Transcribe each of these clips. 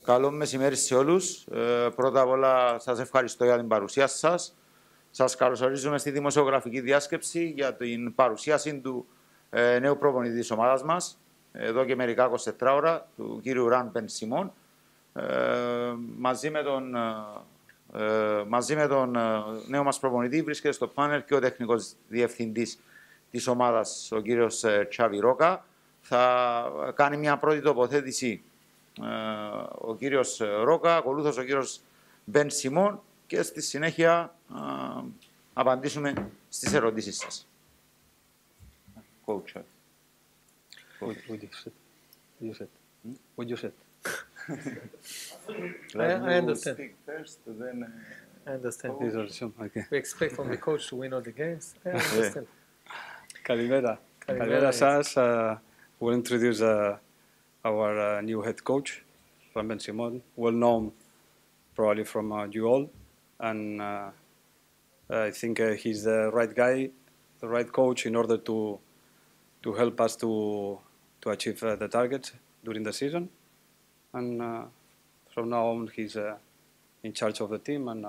Καλό μεσημέρι σε όλους. Πρώτα απ' όλα σας ευχαριστώ για την παρουσία σας. Σας καλωσορίζουμε στη δημοσιογραφική διάσκεψη για την παρουσίαση του νέου προπονητή της ομάδας μας, εδώ και μερικά 24 ώρα, του κύριου Ben Shimon. Μαζί με τον νέο μας προπονητή βρίσκεται στο πάνελ και ο τεχνικός διευθυντής της ομάδας, ο κύριος Τσάβι Ρόκα. Θα κάνει μια πρώτη τοποθέτηση ο κύριος Ρόκα, ακολούθως ο κύριος Ben Shimon και στη συνέχεια απαντήσουμε στις ερωτήσεις σας. Coach. What you said? I understand. First, then, I understand. Okay. We expect from the coach to win all the games. I understand. Καλημέρα. Καλημέρα σας. We'll introduce our new head coach, Ben Shimon, well known probably from you all, and I think he's the right guy, the right coach in order to help us to achieve the targets during the season. And from now on, he's in charge of the team, and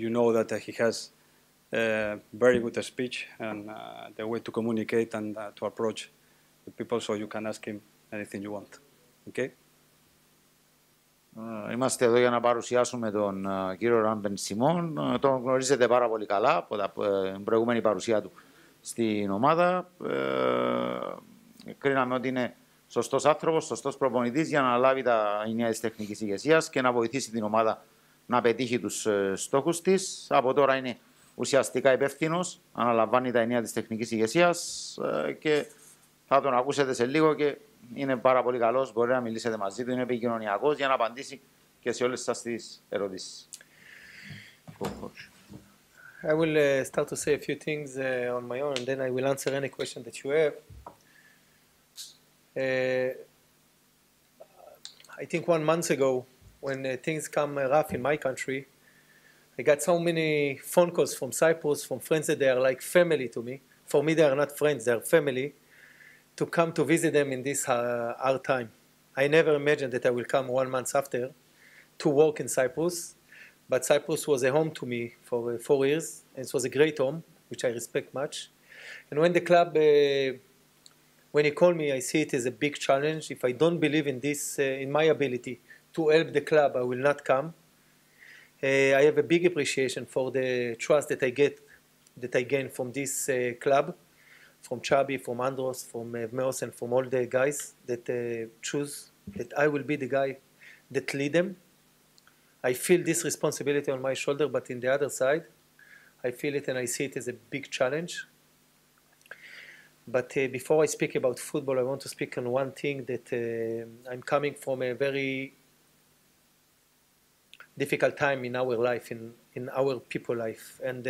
you know that he has very good speech and the way to communicate and to approach the people, so you can ask him anything you want. Okay? Είμαστε εδώ για να παρουσιάσουμε τον κύριο Ben Shimon. Τον γνωρίζετε πάρα πολύ καλά από την προηγούμενη παρουσία του στην ομάδα. Κρίναμε ότι είναι σωστός άνθρωπος, σωστός προπονητής για να αναλάβει τα ενία της τεχνικής ηγεσίας και να βοηθήσει την ομάδα να πετύχει τους στόχους της. Από τώρα είναι ουσιαστικά υπεύθυνος, αναλαμβάνει τα ενία της τεχνικής ηγεσίας και θα τον ακούσετε σε λίγο και είναι πάρα πολύ καλός, μπορεί να μιλήσετε μαζί του, είναι επικοινωνιακός για να απαντήσει και σε όλες σας τις ερωτήσεις. I will start to say a few things on my own, and then I will answer any question that you have. I think 1 month ago, when things come rough in my country, I got so many phone calls from Cyprus, from friends that they are like family to me. For me, they are not friends, they are family, to come to visit them in this hard time. I never imagined that I will come 1 month after to work in Cyprus, but Cyprus was a home to me for 4 years, and it was a great home, which I respect much. And when the club, when he called me, I see it as a big challenge. If I don't believe in this, in my ability to help the club, I will not come. I have a big appreciation for the trust that I gain from this club, from Chabi, from Andros, from Meos, and from all the guys that choose that I will be the guy that lead them. I feel this responsibility on my shoulder, but in the other side, I feel it and I see it as a big challenge. But before I speak about football, I want to speak on one thing that I'm coming from a very difficult time in our life, in our people life. And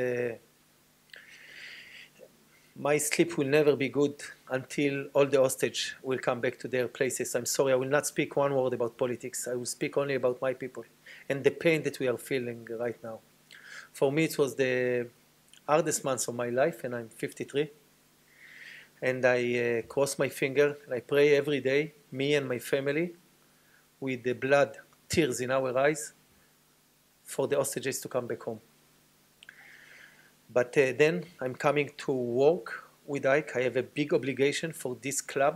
my sleep will never be good until all the hostage will come back to their places. I'm sorry, I will not speak one word about politics. I will speak only about my people and the pain that we are feeling right now. For me, it was the hardest months of my life, and I'm 53. And I cross my finger, and I pray every day, me and my family, with the blood, tears in our eyes, for the hostages to come back home. But then I'm coming to work with Ike. I have a big obligation for this club,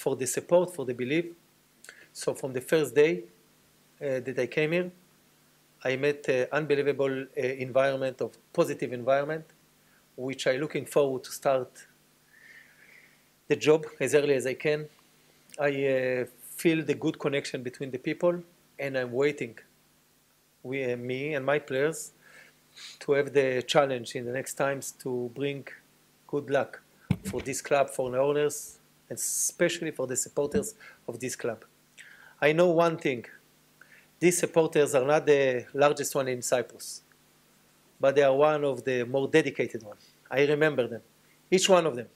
for the support, for the belief. So from the first day that I came here, I met an unbelievable environment, of positive environment, which I'm looking forward to start the job as early as I can. I feel the good connection between the people, and I'm waiting, me and my players, to have the challenge in the next times to bring good luck for this club, for the owners, and especially for the supporters of this club. I know one thing. These supporters are not the largest one in Cyprus, but they are one of the more dedicated ones. I remember them, each one of them.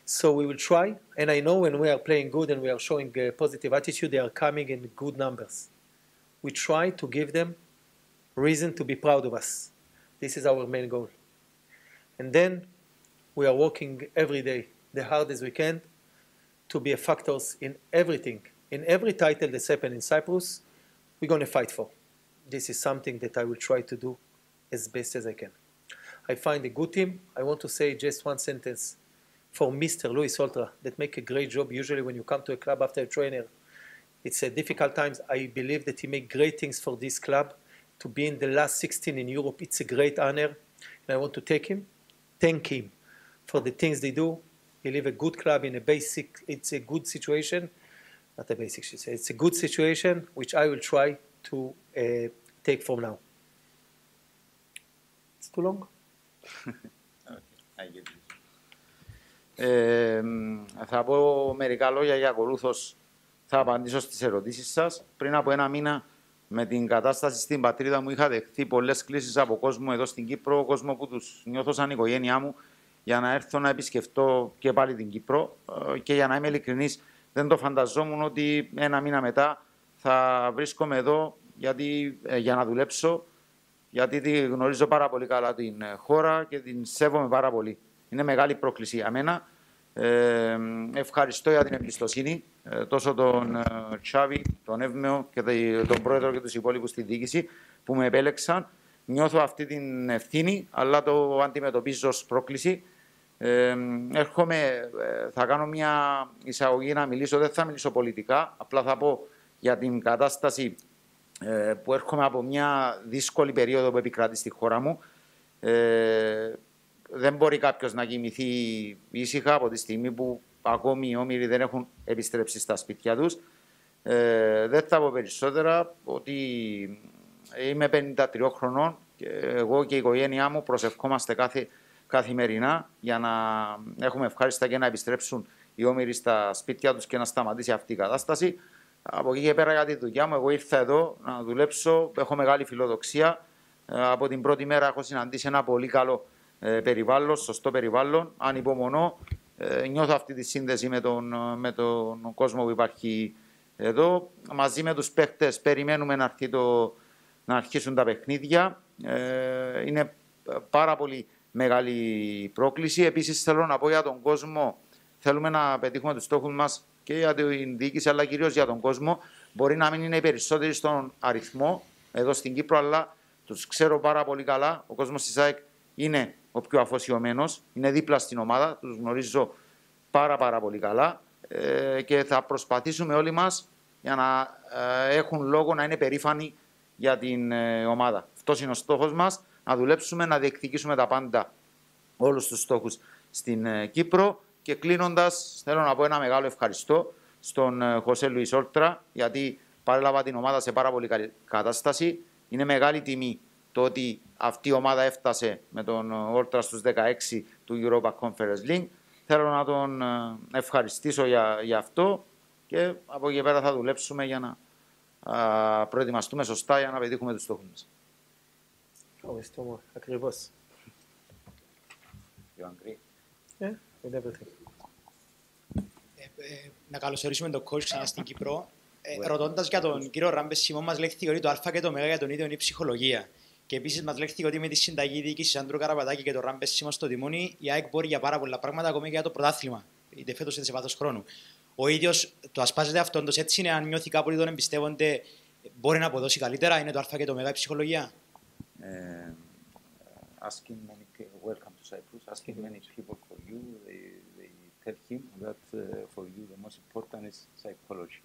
So we will try, and I know when we are playing good and we are showing a positive attitude, they are coming in good numbers. We try to give them reason to be proud of us. This is our main goal. And then we are working every day, the hard as we can, to be a factors in everything In every title that's happened in Cyprus, we're going to fight for. This is something that I will try to do as best as I can. I find a good team. I want to say just one sentence for Mr. Luis Oltra that make a great job. Usually when you come to a club after a trainer, it's a difficult times. I believe that he make great things for this club. To be in the last 16 in Europe, it's a great honor. And I want to thank him for the things they do. He leave a good club in a basic, it's a good situation. Not a basic, she said. It's a good situation, which I will try to take from now. It's too long? Θα πω μερικά λόγια για ακολούθως. Θα απαντήσω στις ερωτήσεις σας. Πριν από ένα μήνα, με την κατάσταση στην πατρίδα μου, είχα δεχθεί πολλές κλήσεις από κόσμο εδώ στην Κύπρο, κόσμο που τους νιώθω σαν οικογένειά μου, για να έρθω να επισκεφτώ και πάλι την Κύπρο. Και για να είμαι ειλικρινής, δεν το φανταζόμουν ότι ένα μήνα μετά θα βρίσκομαι εδώ για να δουλέψω, γιατί τη γνωρίζω πάρα πολύ καλά την χώρα και την σέβομαι πάρα πολύ. Είναι μεγάλη πρόκληση για μένα. Ευχαριστώ για την εμπιστοσύνη, τόσο τον Τσάβη, τον Εύμεο και τον πρόεδρο και τους υπόλοιπους στη διοίκηση που με επέλεξαν. Νιώθω αυτή την ευθύνη, αλλά το αντιμετωπίζω ως πρόκληση. Έρχομαι, θα κάνω μια εισαγωγή να μιλήσω, δεν θα μιλήσω πολιτικά, απλά θα πω για την κατάσταση που έρχομαι από μια δύσκολη περίοδο που επικρατεί στη χώρα μου. Δεν μπορεί κάποιος να κοιμηθεί ήσυχα από τη στιγμή που ακόμη οι όμηροι δεν έχουν επιστρέψει στα σπίτια τους. Δεν θα πω περισσότερα, ότι είμαι 53 χρονών και εγώ και η οικογένειά μου προσευχόμαστε καθημερινά για να έχουμε ευχάριστα και να επιστρέψουν οι όμηροι στα σπίτια τους και να σταματήσει αυτή η κατάσταση. Από εκεί και πέρα για τη δουλειά μου, εγώ ήρθα εδώ να δουλέψω, έχω μεγάλη φιλοδοξία. Από την πρώτη μέρα έχω συναντήσει ένα πολύ καλό περιβάλλον, σωστό περιβάλλον, ανυπομονώ. Νιώθω αυτή τη σύνδεση με τον κόσμο που υπάρχει εδώ. Μαζί με τους παίχτες περιμένουμε να αρχίσουν τα παιχνίδια. Είναι πάρα πολύ μεγάλη πρόκληση. Επίσης θέλω να πω για τον κόσμο, θέλουμε να πετύχουμε τους στόχους μας και για την διοίκηση, αλλά κυρίως για τον κόσμο. Μπορεί να μην είναι οι περισσότεροι στον αριθμό εδώ στην Κύπρο, αλλά τους ξέρω πάρα πολύ καλά. Ο κόσμος της ΑΕΚ είναι ο πιο αφοσιωμένος, είναι δίπλα στην ομάδα, τους γνωρίζω πάρα πολύ καλά και θα προσπαθήσουμε όλοι μας για να έχουν λόγο να είναι περήφανοι για την ομάδα. Αυτός είναι ο στόχος μας, να δουλέψουμε, να διεκδικήσουμε τα πάντα, όλους τους στόχους στην Κύπρο. Και κλείνοντας, θέλω να πω ένα μεγάλο ευχαριστώ στον Χωσέ Λουίς Όλτρα, γιατί παρέλαβα την ομάδα σε πάρα πολύ καλή κατάσταση. Είναι μεγάλη τιμή το ότι αυτή η ομάδα έφτασε με τον Όλτρα στους 16 του Europa Conference League. Θέλω να τον ευχαριστήσω για αυτό και από εκεί πέρα θα δουλέψουμε για να προετοιμαστούμε σωστά για να πετύχουμε τους στόχους μας. Ευχαριστώ, ακριβώς. You agree? Yeah, with everything. Να καλωσορίσουμε τον coach ξανά στην Κύπρο. Ρωτώντας για τον κύριο Ράμπε Σιμών, μας λέχθηκε ότι το Α και το Μ για τον ίδιο είναι η ψυχολογία. Και επίσης μας λέχθηκε ότι με τη συνταγή διοίκηση Αντρού Καραπατάκη και τον Ράμπε Σιμών στο τιμόνι, η ΑΕΚ μπορεί για πάρα πολλά πράγματα, ακόμη και για το πρωτάθλημα. Είτε φέτος είτε σε βάθος χρόνου. Ο ίδιος το ασπάζεται αυτόντως, έτσι είναι, αν νιώθει κάπου ότι τον εμπιστεύονται, μπορεί να αποδώσει καλύτερα. Είναι το Α και το Μ η ψυχολογία. Asking many people, welcome to Cyprus, asking many people for you, they tell him that for you the most important is psychology.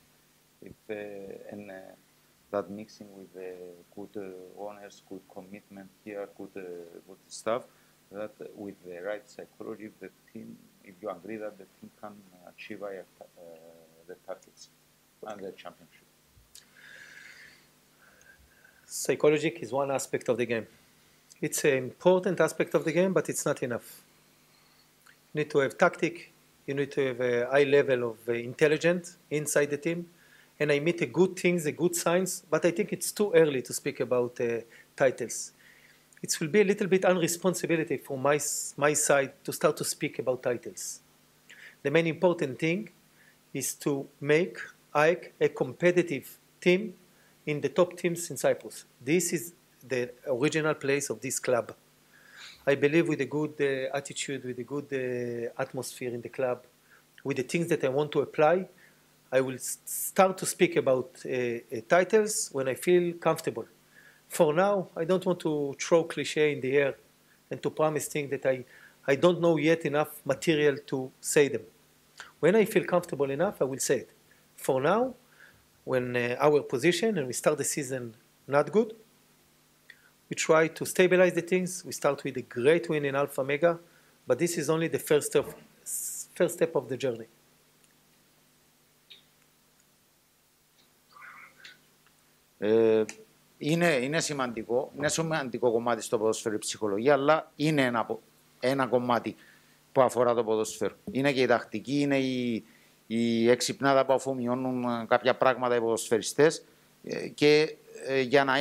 That mixing with good owners, good commitment here, good stuff, that with the right psychology, the team, if you agree that the team can achieve the targets and the championship. Psychology is one aspect of the game. It's an important aspect of the game, but it's not enough. You need to have tactic, you need to have a high level of intelligence inside the team, and I meet the good things, the good signs, but I think it's too early to speak about titles. It will be a little bit unresponsibility from my side to start to speak about titles. The main important thing is to make AEK a competitive team in the top teams in Cyprus. This is the original place of this club. I believe with a good attitude, with a good atmosphere in the club, with the things that I want to apply, I will start to speak about titles when I feel comfortable. For now, I don't want to throw cliche in the air and to promise things that I don't know yet enough material to say them. When I feel comfortable enough, I will say it. For now, when our position and we start the season not good, we try to stabilize the things. We start with a great win in Alpha Mega, but this is only the first step of the journey. Είναι σημαντικό κομμάτι στο ποδόσφαιρο η ψυχολογία, αλλά είναι ένα κομμάτι που αφορά το ποδόσφαιρο. Είναι και η τακτική, είναι η εξυπνάδα που αφομοιώνουν κάποια πράγματα οι ποδοσφαιριστές και για να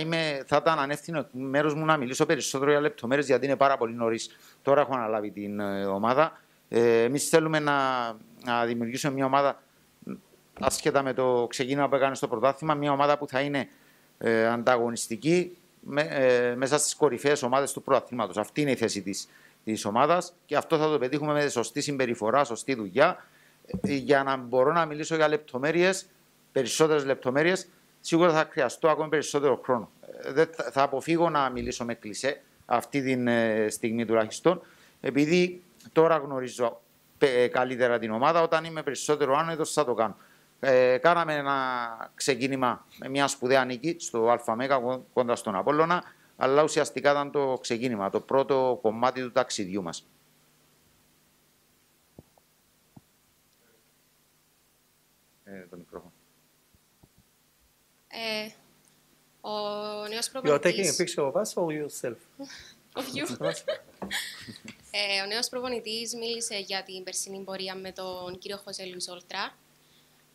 θα ήταν ανεύθυνο μέρος μου να μιλήσω περισσότερο για λεπτομέρειες, γιατί είναι πάρα πολύ νωρίς. Τώρα έχω αναλάβει την ομάδα. Εμείς θέλουμε να δημιουργήσουμε μια ομάδα ασχετά με το ξεκίνημα που έκανε στο πρωτάθλημα, μια ομάδα που θα είναι ανταγωνιστική μέσα στις κορυφαίες ομάδες του πρωταθλήματος. Αυτή είναι η θέση της ομάδας και αυτό θα το πετύχουμε με σωστή συμπεριφορά, σωστή δουλειά. Για να μπορώ να μιλήσω για λεπτομέρειες, περισσότερες λεπτομέρειες, σίγουρα θα χρειαστώ ακόμη περισσότερο χρόνο. Θα αποφύγω να μιλήσω με κλισέ αυτή τη στιγμή τουλάχιστον, επειδή τώρα γνωρίζω καλύτερα την ομάδα. Όταν είμαι περισσότερο άνετος θα το κάνω. Κάναμε ένα ξεκίνημα με μια σπουδαία νίκη στο Αλφα Μέγα κοντά στον Απόλλωνα, αλλά ουσιαστικά ήταν το ξεκίνημα, το πρώτο κομμάτι του ταξιδιού μας. Το μικρόφωνο. Ο νέος You are taking a προπονητής... picture of us or yourself? Of you. Ο νέος προπονητής μίλησε για την περσινή πορεία με τον κύριο Χωσέ Λουίς Όλτρα.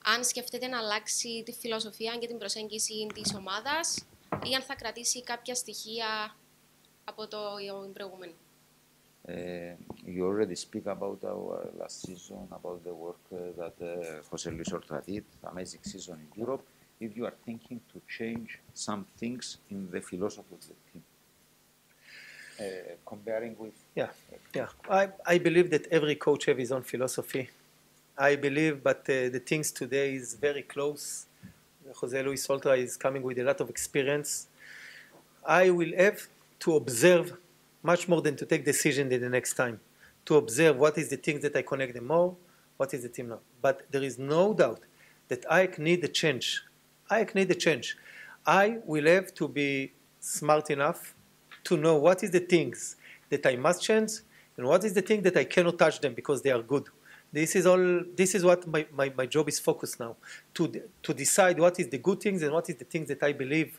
Αν σκεφτείτε να αλλάξει τη φιλοσοφία και την προσέγγιση της ομάδας ή αν θα κρατήσει κάποια στοιχεία από το προηγούμενο. You already speak about our last season, about the work that José Luis Oltra did, amazing season in Europe. If you are thinking to change some things in the philosophy of the team, comparing with... I believe that every coach has his own philosophy. I believe, but the things today is very close. José Luis Oltra is coming with a lot of experience. I will have to observe much more than to take decision in the next time. To observe what is the things that I connect them more, what is the team now. But there is no doubt that I need a change. I need a change. I will have to be smart enough to know what is the things that I must change and what is the thing that I cannot touch them because they are good. This is what my job is focused now. To decide what is the good things and what is the things that I believe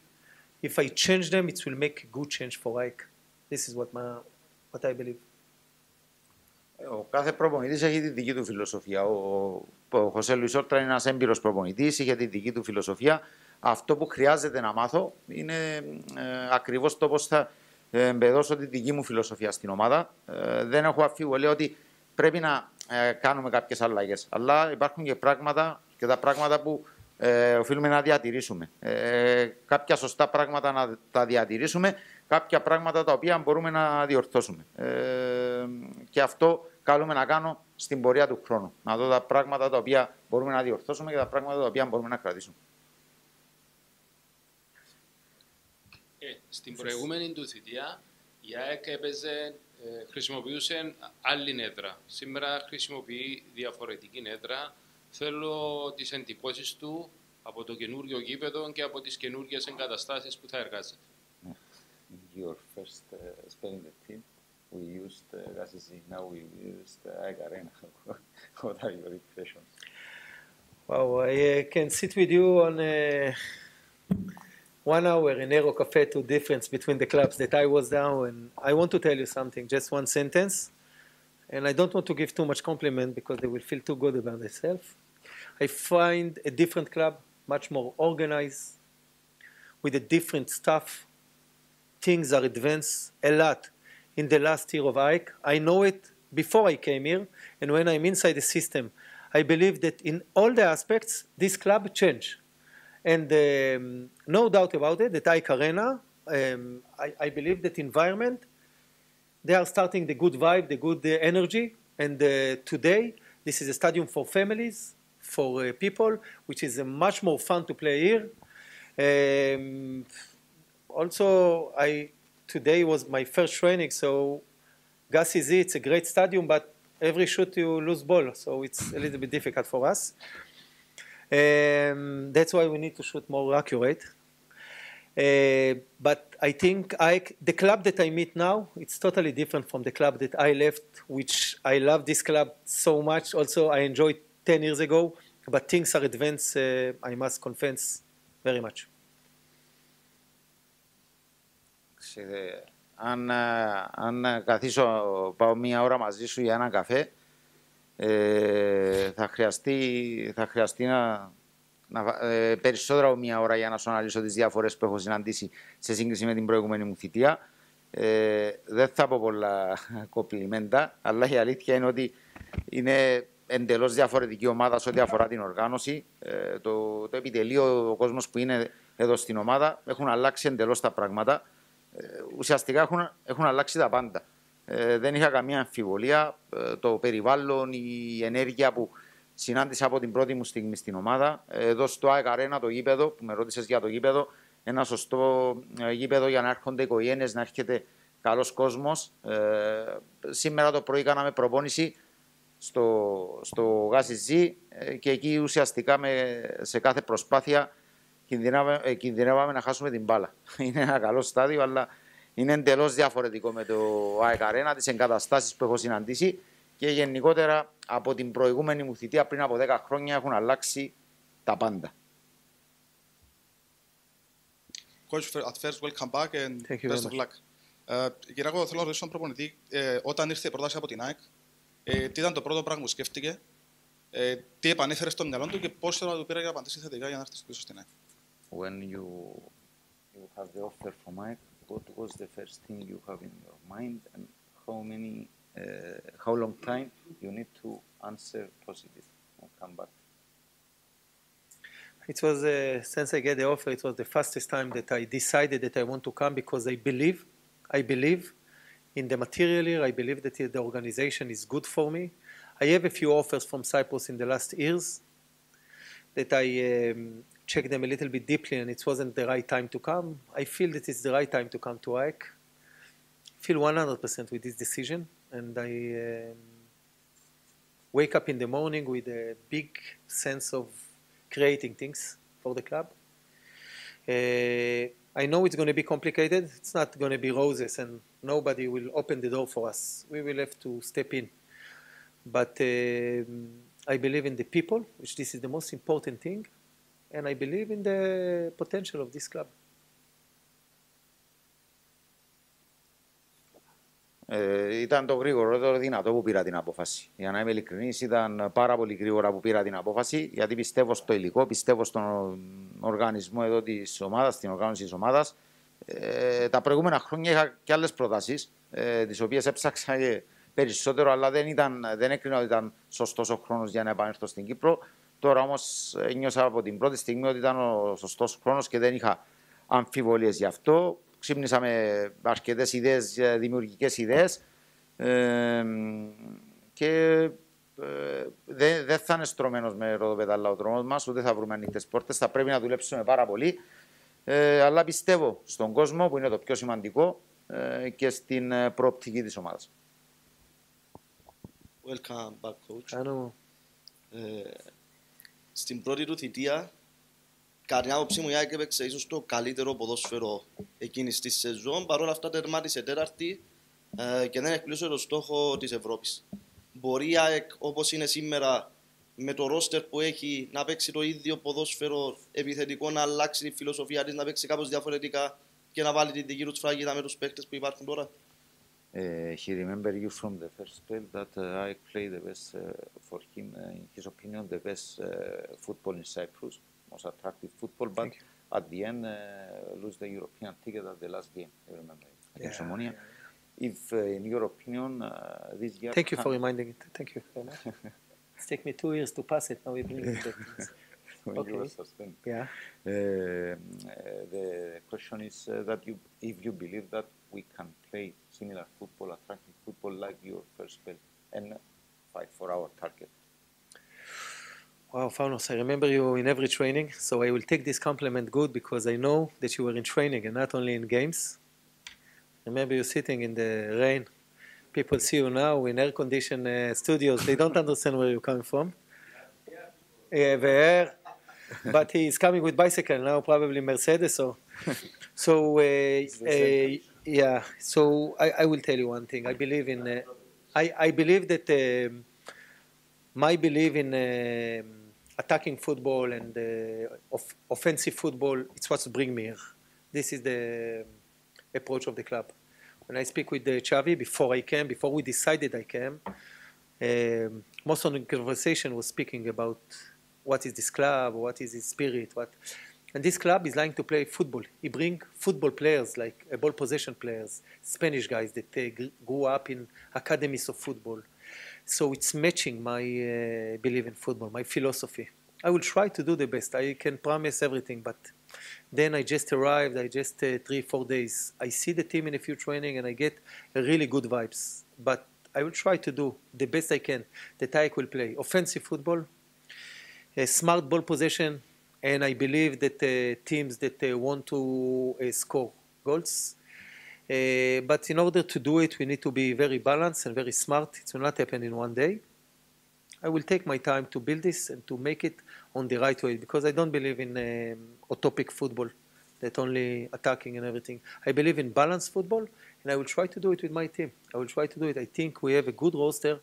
if I change them, it will make a good change for Ike. This is what I believe. Ο κάθε προπονητής έχει τη δική του φιλοσοφία. Ο Χωσέ Λουίς Όλτρα είναι ένας έμπειρος προπονητής, είχε τη δική του φιλοσοφία. Αυτό που χρειάζεται να μάθω είναι ακριβώς το πώς θα εμπεδώσω τη δική μου φιλοσοφία στην ομάδα. Δεν έχω αμφιβολία ότι πρέπει να κάνουμε κάποιες αλλαγές. Αλλά υπάρχουν και πράγματα και τα πράγματα που οφείλουμε να διατηρήσουμε. Κάποια σωστά πράγματα να τα διατηρήσουμε, κάποια πράγματα τα οποία μπορούμε να διορθώσουμε. Και αυτό καλούμε να κάνω στην πορεία του χρόνου. Να δω τα πράγματα τα οποία μπορούμε να διορθώσουμε και τα πράγματα τα οποία μπορούμε να κρατήσουμε. Στην προηγούμενη του θητεία η ΑΕΚ χρησιμοποιούσε άλλη έδρα. Σήμερα χρησιμοποιεί διαφορετική έδρα. Θέλω τις εντυπώσεις του από το καινούριο γήπεδο και από τις καινούργιες εγκαταστάσεις που θα εργάζεται. Your first spell in the team, we used Gassisi, now we used ΑΕΚ Arena. What are your impressions? Wow, I can sit with you on 1 hour in Aero Cafe to difference between the clubs that I was down, and I want to tell you something, just one sentence, and I don't want to give too much compliment because they will feel too good about themselves. I find a different club, much more organized, with a different staff. Things are advanced a lot in the last year of Ike. I know it before I came here, and when I'm inside the system, I believe that in all the aspects, this club changed. And no doubt about it, that Ike Arena, I believe that environment, they are starting the good vibe, the good energy. And today, this is a stadium for families, for people, which is much more fun to play here. Also, today was my first training, so Gas is it's a great stadium, but every shoot you lose ball, so it's a little bit difficult for us. That's why we need to shoot more accurate. But I think the club that I meet now, it's totally different from the club that I left, which I love this club so much. Also, I enjoyed 10 years ago, but things are advanced, I must confess, very much. Αν καθίσω, πάω μία ώρα μαζί σου για ένα καφέ, θα χρειαστεί περισσότερο από μία ώρα για να σου αναλύσω τις διαφορές που έχω συναντήσει σε σύγκριση με την προηγούμενη μου θητεία. Δεν θα πω πολλά κοπλιμέντα, αλλά η αλήθεια είναι ότι είναι εντελώς διαφορετική ομάδα σε ό,τι αφορά την οργάνωση. Το επιτελείο, ο κόσμος που είναι εδώ στην ομάδα, έχουν αλλάξει εντελώς τα πράγματα. Ουσιαστικά έχουν αλλάξει τα πάντα. Δεν είχα καμία αμφιβολία. Το περιβάλλον, η ενέργεια που συνάντησα από την πρώτη μου στιγμή στην ομάδα. Εδώ στο ΑΕΚ Arena, το γήπεδο, που με ρώτησες για το γήπεδο, ένα σωστό γήπεδο για να έρχονται οικογένειες, να έρχεται καλός κόσμος. Σήμερα το πρωί κάναμε προπόνηση στο Γάσιζι και εκεί ουσιαστικά σε κάθε προσπάθεια κινδυνεύαμε να χάσουμε την μπάλα. Είναι ένα καλό στάδιο, αλλά είναι εντελώς διαφορετικό με το ΑΕΚ Arena, τις εγκαταστάσεις που έχω συναντήσει και γενικότερα από την προηγούμενη μου θητεία πριν από 10 χρόνια έχουν αλλάξει τα πάντα. Coach, at first, welcome back and best of luck. Κυριακό, θέλω να ρωτήσω τον προπονητή, όταν ήρθε η πρόταση από την ΑΕΚ, τι ήταν το πρώτο πράγμα που σκέφτηκε, τι επανέφερε στο μυαλό του και πώς θέλω να του πήρε για να απαντήσει θετικά για να έρθει πίσω στην ΑΕΚ. When you have the offer from ΑΕΚ, what was the first thing you have in your mind and how long time you need to answer positive and come back? It was since I get the offer, it was the fastest time that I decided that I want to come because I believe in the material here. I believe that the organization is good for me. I have a few offers from Cyprus in the last years that I checked them a little bit deeply, and it wasn't the right time to come. I feel that it's the right time to come to ΑΕΚ. I feel 100% with this decision, and I wake up in the morning with a big sense of creating things for the club. I know it's going to be complicated. It's not going to be roses and nobody will open the door for us. We will have to step in. But I believe in the people, which this is the most important thing, and I believe in the potential of this club. Ήταν το γρήγορο δυνατό που πήρα την απόφαση. Για να είμαι ειλικρινής, ήταν πάρα πολύ γρήγορα που πήρα την απόφαση, γιατί πιστεύω στο υλικό, πιστεύω στον οργανισμό εδώ της ομάδας, στην οργάνωση της ομάδας. Τα προηγούμενα χρόνια είχα και άλλες προτάσεις, τις οποίες έψαξα περισσότερο, αλλά δεν έκρινα ότι ήταν σωστός ο χρόνος για να επανέλθω στην Κύπρο. Τώρα όμως ένιωσα από την πρώτη στιγμή ότι ήταν ο σωστός χρόνος και δεν είχα αμφιβολίες γι' αυτό. Ξύπνησα με αρκετές ιδέες, δημιουργικές ιδέες και δεν θα είναι στρωμένος με ροδοπετάλα ο δρόμος μας, ούτε θα βρούμε ανοιχτές πόρτες, θα πρέπει να δουλέψουμε πάρα πολύ, αλλά πιστεύω στον κόσμο που είναι το πιο σημαντικό και στην προοπτική της ομάδας. Welcome back, coach. Στην πρώτη του θητεία, κατά την άποψή μου, η ΑΕΚ έπαιξε ίσως το καλύτερο ποδόσφαιρο εκείνης της σεζόν. Παρ' όλα αυτά, τερμάτισε τέταρτη και δεν εκπλήρωσε το στόχο της Ευρώπης. Μπορεί η ΑΕΚ, όπως είναι σήμερα, με το ρόστερ που έχει, να παίξει το ίδιο ποδόσφαιρο επιθετικό, να αλλάξει τη φιλοσοφία της, να παίξει κάπως διαφορετικά και να βάλει τη δική του σφραγίδα με τους παίκτες που υπάρχουν τώρα. He remember you from the first spell that I played the best for him, in his opinion, the best football in Cyprus, most attractive football, but at the end lose the European ticket at the last game. I remember against Omonia. If, in your opinion, this year. Thank you for reminding it. Thank you very much. It's taken me 2 years to pass it. Now we believe in that. Okay. You were sustained. Yeah. The question is that if you believe that we can play similar football, attractive football like your first spell, and fight for our target. Wow, Faunos, I remember you in every training, so I will take this compliment good because I know that you were in training and not only in games. I remember you sitting in the rain. People see you now in air-conditioned studios. They don't understand where you're coming from. Yeah, the air. But he's coming with bicycle now, probably Mercedes. So yeah. So I will tell you one thing. I believe in. I believe that my belief in attacking football and offensive football, it's what's bring me here. This is the approach of the club. When I speak with Xavi before we decided I came, most of the conversation was speaking about what is this club, what is its spirit, and this club is like to play football. He bring football players, like ball possession players, Spanish guys that grew up in academies of football. So it's matching my belief in football, my philosophy. I will try to do the best. I can promise everything, but then I just arrived, 3-4 days. I see the team in a few training and I get really good vibes. But I will try to do the best I can that I will play. Offensive football, smart ball possession, and I believe that teams that want to score goals. But in order to do it, we need to be very balanced and very smart. It will not happen in one day. I will take my time to build this and to make it on the right way because I don't believe in utopic football, that only attacking and everything. I believe in balanced football, and I will try to do it with my team. I will try to do it. I think we have a good roster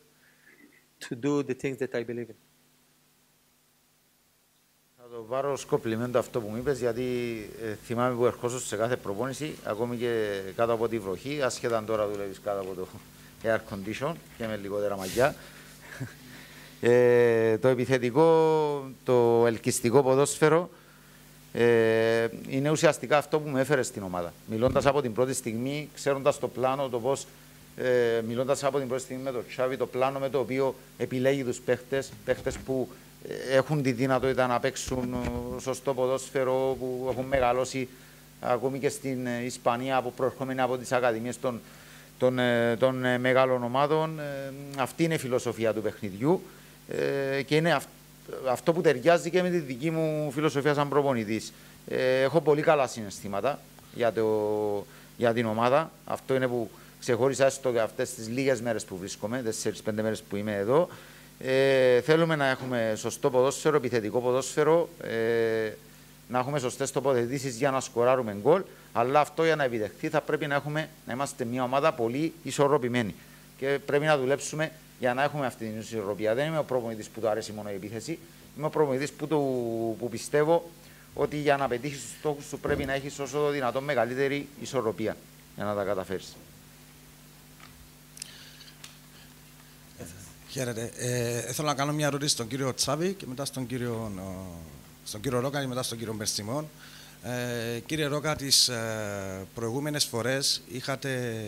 to do the things that I believe in. Θα το πάρω ως κομπλιμέντο αυτό που μου είπες, γιατί θυμάμαι που ερχόσουν σε κάθε προπόνηση, ακόμη και κάτω από τη βροχή, ασχετά τώρα δουλεύεις κάτω από το air condition και με λιγότερα μαγιά. Το επιθετικό, το ελκυστικό ποδόσφαιρο είναι ουσιαστικά αυτό που με έφερε στην ομάδα. Μιλώντας από την πρώτη στιγμή, ξέροντας το πλάνο, το πώς, μιλώντας από την πρώτη στιγμή με τον Xavi, το πλάνο με το οποίο επιλέγει τους παίχτες που έχουν τη δυνατότητα να παίξουν σωστό ποδόσφαιρο, που έχουν μεγαλώσει ακόμη και στην Ισπανία, που προερχόμενοι από τις ακαδημίες των μεγάλων ομάδων. Αυτή είναι η φιλοσοφία του παιχνιδιού και είναι αυτό που ταιριάζει και με τη δική μου φιλοσοφία σαν προπονητής. Έχω πολύ καλά συναισθήματα για την ομάδα. Αυτό είναι που ξεχώρισα έστω και αυτές τις λίγες μέρες που βρίσκομαι, 4-5 μέρες που είμαι εδώ. Θέλουμε να έχουμε σωστό ποδόσφαιρο, επιθετικό ποδόσφαιρο, να έχουμε σωστές τοποθετήσεις για να σκοράρουμε γκολ, αλλά αυτό για να επιτευχθεί θα πρέπει να είμαστε μια ομάδα πολύ ισορροπημένη και πρέπει να δουλέψουμε για να έχουμε αυτή την ισορροπία. Δεν είμαι ο προπονητής που του αρέσει μόνο η επίθεση, είμαι ο προπονητής που πιστεύω ότι για να πετύχεις τους στόχους σου πρέπει να έχεις όσο το δυνατόν μεγαλύτερη ισορροπία για να τα καταφέρεις. Χαίρετε. Θέλω να κάνω μια ερώτηση στον κύριο Τσάβη και μετά στον κύριο Ρόκα και μετά στον κύριο Ben Shimon. Κύριε Ρόκα, τις προηγούμενες φορές είχατε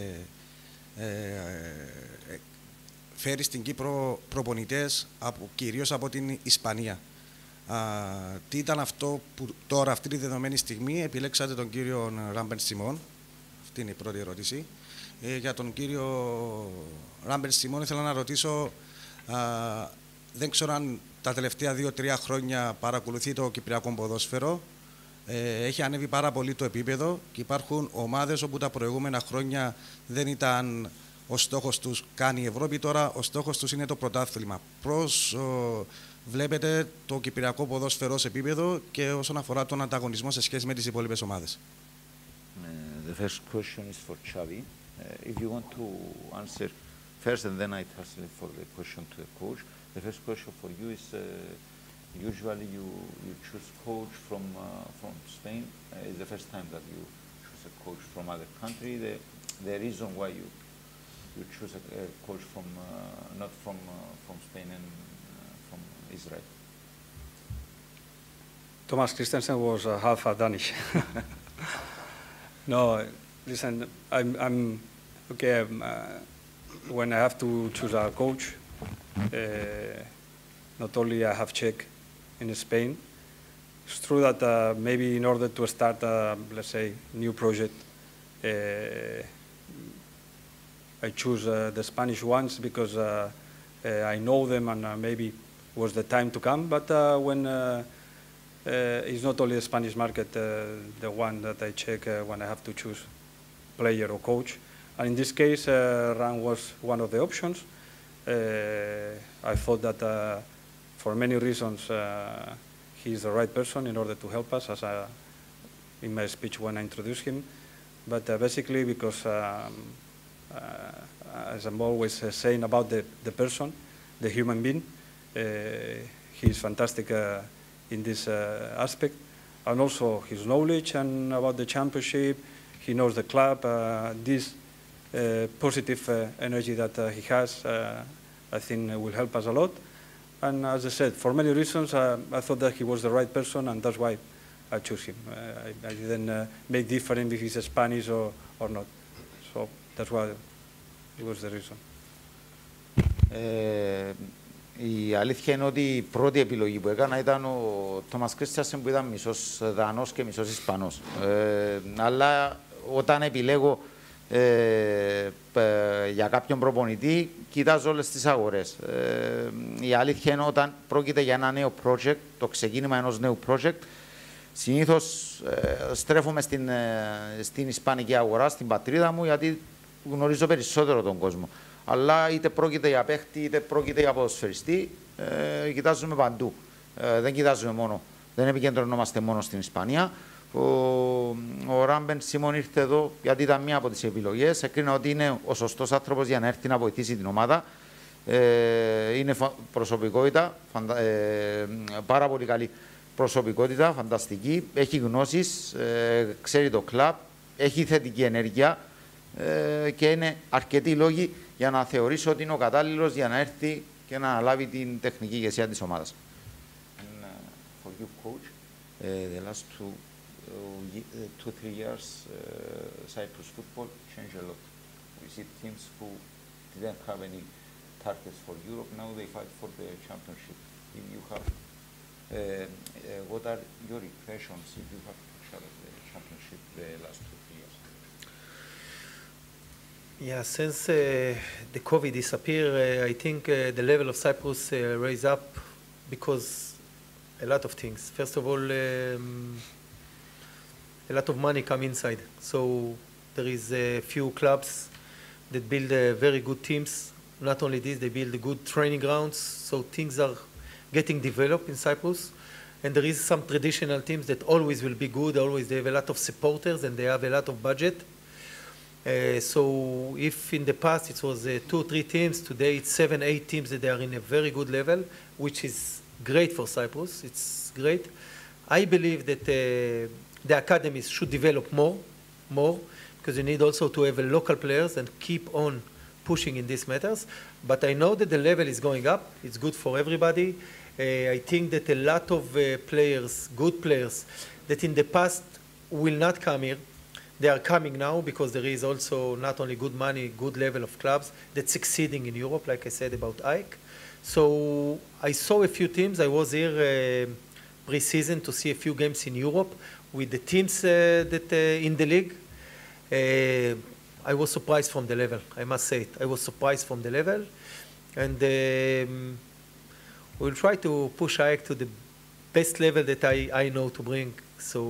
φέρει στην Κύπρο προπονητές κυρίως από την Ισπανία. Τι ήταν αυτό που τώρα, αυτή τη δεδομένη στιγμή, επιλέξατε τον κύριο Ben Shimon? Αυτή είναι η πρώτη ερώτηση. Για τον κύριο Ben Shimon ήθελα να ρωτήσω, δεν ξέρω αν τα τελευταία 2-3 χρόνια παρακολουθεί το κυπριακό ποδόσφαιρο. Έχει ανέβει πάρα πολύ το επίπεδο και υπάρχουν ομάδες όπου τα προηγούμενα χρόνια δεν ήταν ο στόχος τους κάνει η Ευρώπη, τώρα ο στόχος τους είναι το πρωτάθλημα. Πώς βλέπετε το κυπριακό ποδόσφαιρο σε επίπεδο και όσον αφορά τον ανταγωνισμό σε σχέση με τις υπόλοιπες ομάδες? The first question is for Xavi. If you want to answer first and then I translate for the question to the coach. The first question for you is usually you choose coach from Spain. It's the first time that you choose a coach from other country. The reason why you choose a coach from not from Spain and from Israel. Thomas Christensen was half a Danish. No, listen, I'm okay. When I have to choose a coach, not only I have Czech in Spain. It's true that maybe in order to start, let's say, new project, I choose the Spanish ones because I know them and maybe was the time to come. But when it's not only the Spanish market, the one that I check when I have to choose player or coach. And in this case, Ran was one of the options. I thought that for many reasons, he's the right person in order to help us, as in my speech when I introduced him. But basically because, as I'm always saying about the person, the human being, he's fantastic in this aspect. And also his knowledge and about the championship, he knows the club, this positive energy that he has, I think will help us a lot. And as I said, for many reasons, I thought that he was the right person, and that's why I chose him. I didn't make difference if he's Spanish or not. So that's why it was the reason. Η αλήθεια είναι ότι η πρώτη επιλογή που έκανα ήταν ο Τόμας Κρίστιανσεν, που ήταν μισός Δανός και μισός Ισπανός. Αλλά όταν επιλέγω για κάποιον προπονητή, κοιτάζω όλες τις αγορές. Η αλήθεια είναι όταν πρόκειται για ένα νέο project, το ξεκίνημα ενός νέου project, συνήθως στρέφομαι στην ισπανική αγορά, στην πατρίδα μου, γιατί γνωρίζω περισσότερο τον κόσμο. Αλλά είτε πρόκειται για παίχτη, είτε πρόκειται για ποδοσφαιριστή, κοιτάζουμε παντού. Δεν κοιτάζουμε μόνο, δεν επικεντρωνόμαστε μόνο στην Ισπανία. Ο Ράμπεν Σιμών ήρθε εδώ γιατί ήταν μία από τις επιλογές. Έκρινα ότι είναι ο σωστός άνθρωπος για να έρθει να βοηθήσει την ομάδα. Είναι προσωπικότητα, πάρα πολύ καλή προσωπικότητα, φανταστική. Έχει γνώσεις, ξέρει το κλαμπ, έχει θετική ενέργεια και είναι αρκετοί λόγοι για να θεωρήσω ότι είναι ο κατάλληλος για να έρθει και να αναλάβει την τεχνική ηγεσία της ομάδας. For you, coach, the last 2-3 years, Cyprus football changed a lot. We see teams who didn't have any targets for Europe, now they fight for the championship. If you have, what are your impressions if you have challenged the championship the last 2-3 years? Yeah, since the COVID disappeared, I think the level of Cyprus raised up because a lot of things. First of all, a lot of money come inside. So there is a few clubs that build very good teams. Not only this, they build good training grounds. So things are getting developed in Cyprus. And there is some traditional teams that always will be good. Always they have a lot of supporters and they have a lot of budget. So if in the past it was 2-3 teams, today it's 7-8 teams that they are in a very good level, which is great for Cyprus. It's great. I believe that the academies should develop more, because you need also to have local players and keep on pushing in these matters. But I know that the level is going up. It's good for everybody. I think that a lot of players, good players, that in the past will not come here, they are coming now because there is also not only good money, good level of clubs that's succeeding in Europe, like I said about Ike. So I saw a few teams. I was here pre-season to see a few games in Europe with the teams that in the league. I was surprised from the level, I must say it. I was surprised from the level. And we'll try to push Ike to the best level that I know to bring. So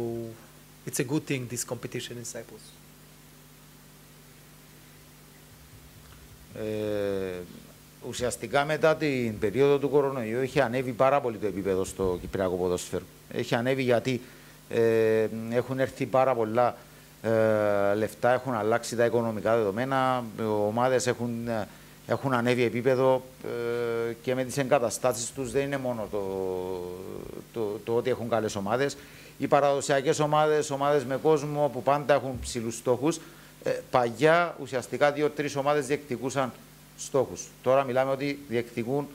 it's a good thing, this competition in Cyprus. Ουσιαστικά μετά την περίοδο του κορονοϊού είχε ανέβει πάρα πολύ το επίπεδο στο κυπριακό ποδόσφαιρο. Έχει ανέβει γιατί έχουν έρθει πάρα πολλά λεφτά, έχουν αλλάξει τα οικονομικά δεδομένα, οι ομάδες έχουν ανέβει επίπεδο και με τις εγκαταστάσεις τους δεν είναι μόνο το ότι έχουν καλές ομάδες. Οι παραδοσιακές ομάδες με κόσμο που πάντα έχουν ψηλούς στόχους, παγιά ουσιαστικά 2-3 ομάδες διεκδικούσαν στόχους. Τώρα μιλάμε ότι διεκδικούν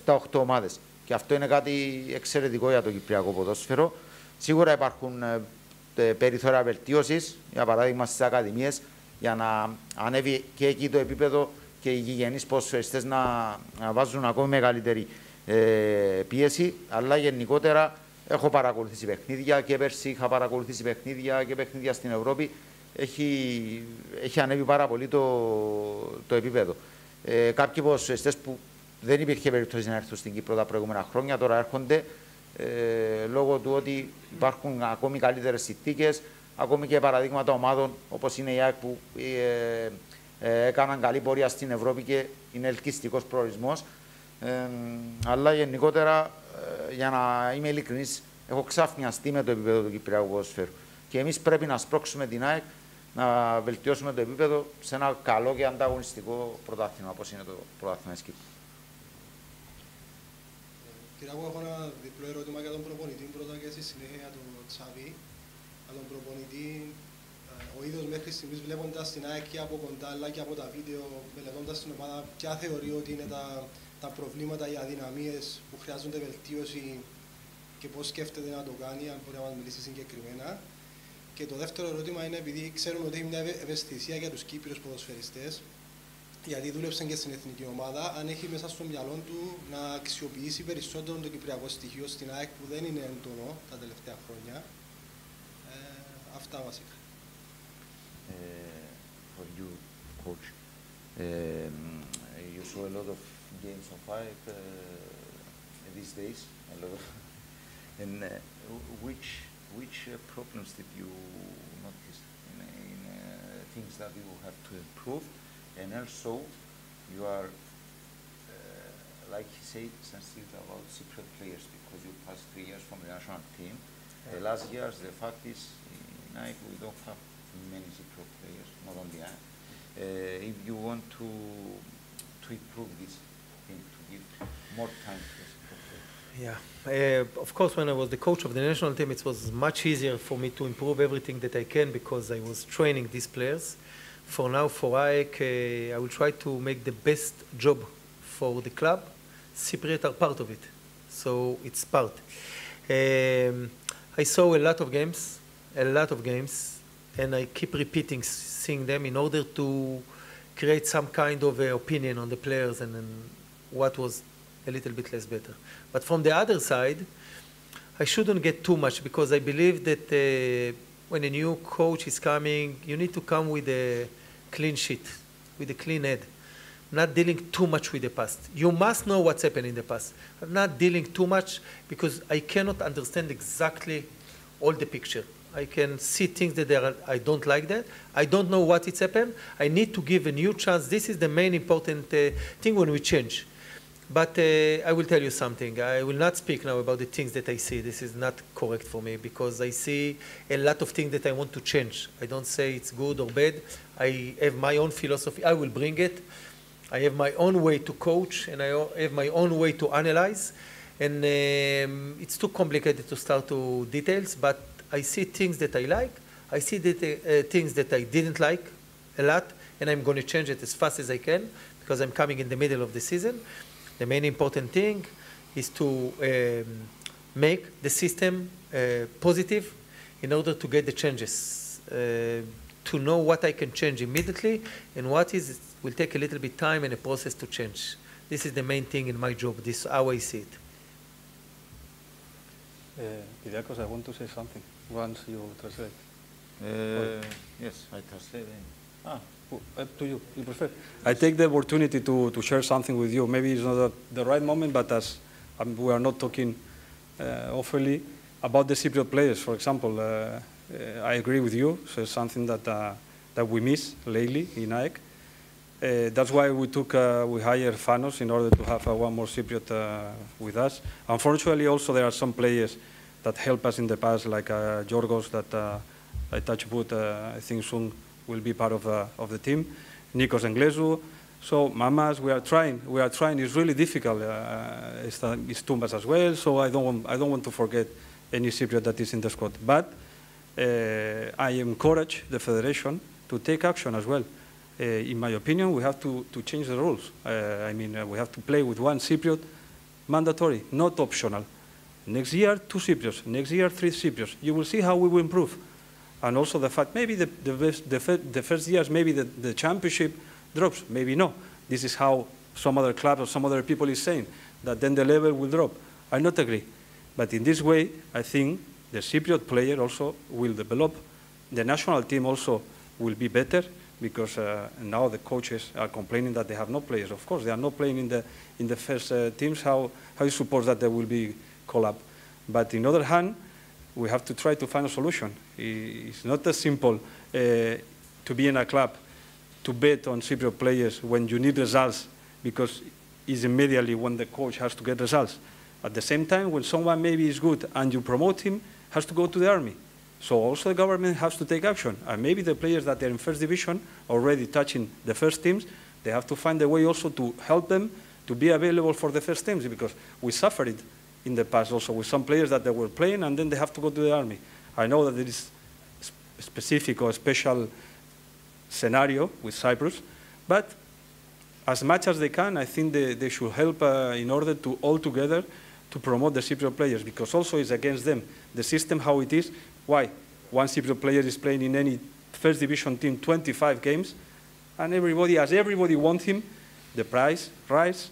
7-8 ομάδες. Και αυτό είναι κάτι εξαιρετικό για το κυπριακό ποδόσφαιρο. Σίγουρα υπάρχουν περιθώρια βελτίωσης, για παράδειγμα στις ακαδημίες, για να ανέβει και εκεί το επίπεδο και οι γηγενείς ποδοσφαιριστές να βάζουν ακόμη μεγαλύτερη πίεση. Αλλά γενικότερα έχω παρακολουθήσει παιχνίδια και πέρσι είχα παρακολουθήσει παιχνίδια και παιχνίδια στην Ευρώπη. Έχει ανέβει πάρα πολύ το επίπεδο. Κάποιοι ποδοσφαιριστές που δεν υπήρχε περίπτωση να έρθουν στην Κύπρο τα προηγούμενα χρόνια. Τώρα έρχονται λόγω του ότι υπάρχουν ακόμη καλύτερες συνθήκες, ακόμη και παραδείγματα ομάδων όπως είναι η ΑΕΚ που έκαναν καλή πορεία στην Ευρώπη και είναι ελκυστικός προορισμός. Αλλά γενικότερα, για να είμαι ειλικρινής, έχω ξαφνιαστεί με το επίπεδο του Κυπριακού ποδοσφαίρου. Και εμείς πρέπει να σπρώξουμε την ΑΕΚ να βελτιώσουμε το επίπεδο σε ένα καλό και ανταγωνιστικό πρωτάθλημα όπως είναι το πρωτάθλημα της Κύπρου. Κυριακό, έχω ένα διπλό ερώτημα για τον προπονητή πρώτα και στη συνέχεια για τον Τσάβη. Για τον προπονητή, ο ίδιος μέχρι στιγμής βλέποντας την ΑΕΚ και από κοντά αλλά και από τα βίντεο, μελετώντας την ομάδα, ποια θεωρεί ότι είναι τα προβλήματα, οι αδυναμίες που χρειάζονται βελτίωση και πώς σκέφτεται να το κάνει, αν μπορεί να μας μιλήσει συγκεκριμένα. Και το δεύτερο ερώτημα είναι, επειδή ξέρουμε ότι έχει μια ευαισθησία για τους Κύπριους ποδοσφαιριστές, γιατί δούλεψε και στην εθνική ομάδα, αν έχει μέσα στο μυαλό του να αξιοποιήσει περισσότερο το κυπριακό στοιχείο στην ΑΕΚ που δεν είναι έντονο τα τελευταία χρόνια. Αυτά βασικά. For you, coach, you saw a lot of games of ΑΕΚ these days, a lot of, and which problems did you notice in things that you have to improve? And also, you are, like he said, sensitive about Cypriot players because you passed 3 years from the national team. The last years, the fact is, in ΑΕΚ, we don't have many Cypriot players, not only ΑΕΚ. If you want to improve this thing, to give more time to the Cypriot players. Yeah, of course, when I was the coach of the national team, it was much easier for me to improve everything that I can because I was training these players. For now, for ΑΕΚ, I will try to make the best job for the club. Cypriot are part of it, so it's part. I saw a lot of games, and I keep repeating seeing them in order to create some kind of opinion on the players and what was a little bit less better. But from the other side, I shouldn't get too much because I believe that when a new coach is coming, you need to come with a clean sheet, with a clean head, not dealing too much with the past. You must know what's happened in the past, but not dealing too much because I cannot understand exactly all the picture. I can see things that I don't like that. I don't know what it's happened. I need to give a new chance. This is the main important thing when we change. But I will tell you something. I will not speak now about the things that I see. This is not correct for me because I see a lot of things that I want to change. I don't say it's good or bad. I have my own philosophy. I will bring it. I have my own way to coach and I have my own way to analyze. And it's too complicated to start to details, but I see things that I like. I see that, things that I didn't like a lot, and I'm going to change it as fast as I can because I'm coming in the middle of the season. The main important thing is to make the system positive in order to get the changes, to know what I can change immediately and what will take a little bit time and a process to change. This is the main thing in my job. This is how I see it. Kyriakos, I want to say something once you translate. Yes, I translate. Up to you. You prefer? I take the opportunity to share something with you. Maybe it's not the right moment, but as we are not talking oftenly about the Cypriot players, for example, I agree with you. So it's something that we miss lately in ΑΕΚ. That's why we hired Fanos in order to have one more Cypriot with us. Unfortunately, also there are some players that helped us in the past, like Yorgos, that I touch wood. I think soon will be part of the team. Nikos Englesu. So Mamas, we are trying. It's really difficult. It's Tumbas as well. So I don't want to forget any Cypriot that is in the squad. But I encourage the federation to take action as well. In my opinion, we have to change the rules. We have to play with one Cypriot, mandatory, not optional. Next year, 2 Cypriots. Next year, 3 Cypriots. You will see how we will improve. And also the fact, maybe the first years, maybe the championship drops. Maybe no. This is how some other clubs or some other people is saying, that then the level will drop. I not agree. But in this way, I think the Cypriot player also will develop. The national team also will be better. because now the coaches are complaining that they have no players. Of course, they are not playing in the first teams. How you suppose that they will be called up? But on the other hand, we have to try to find a solution. It's not as simple to be in a club to bet on Cypriot players when you need results, because it's immediately when the coach has to get results. At the same time, when someone maybe is good and you promote him, has to go to the army. So also the government has to take action. And maybe the players that are in first division, already touching the first teams, they have to find a way also to help them to be available for the first teams, because we suffered it in the past also with some players that they were playing and then they have to go to the army. I know that there is a specific or special scenario with Cyprus, but as much as they can, I think they should help in order to all together to promote the Cypriot players, because also it's against them. The system, how it is, why? One Cypriot player is playing in any first division team 25 games, and as everybody wants him, the price rise.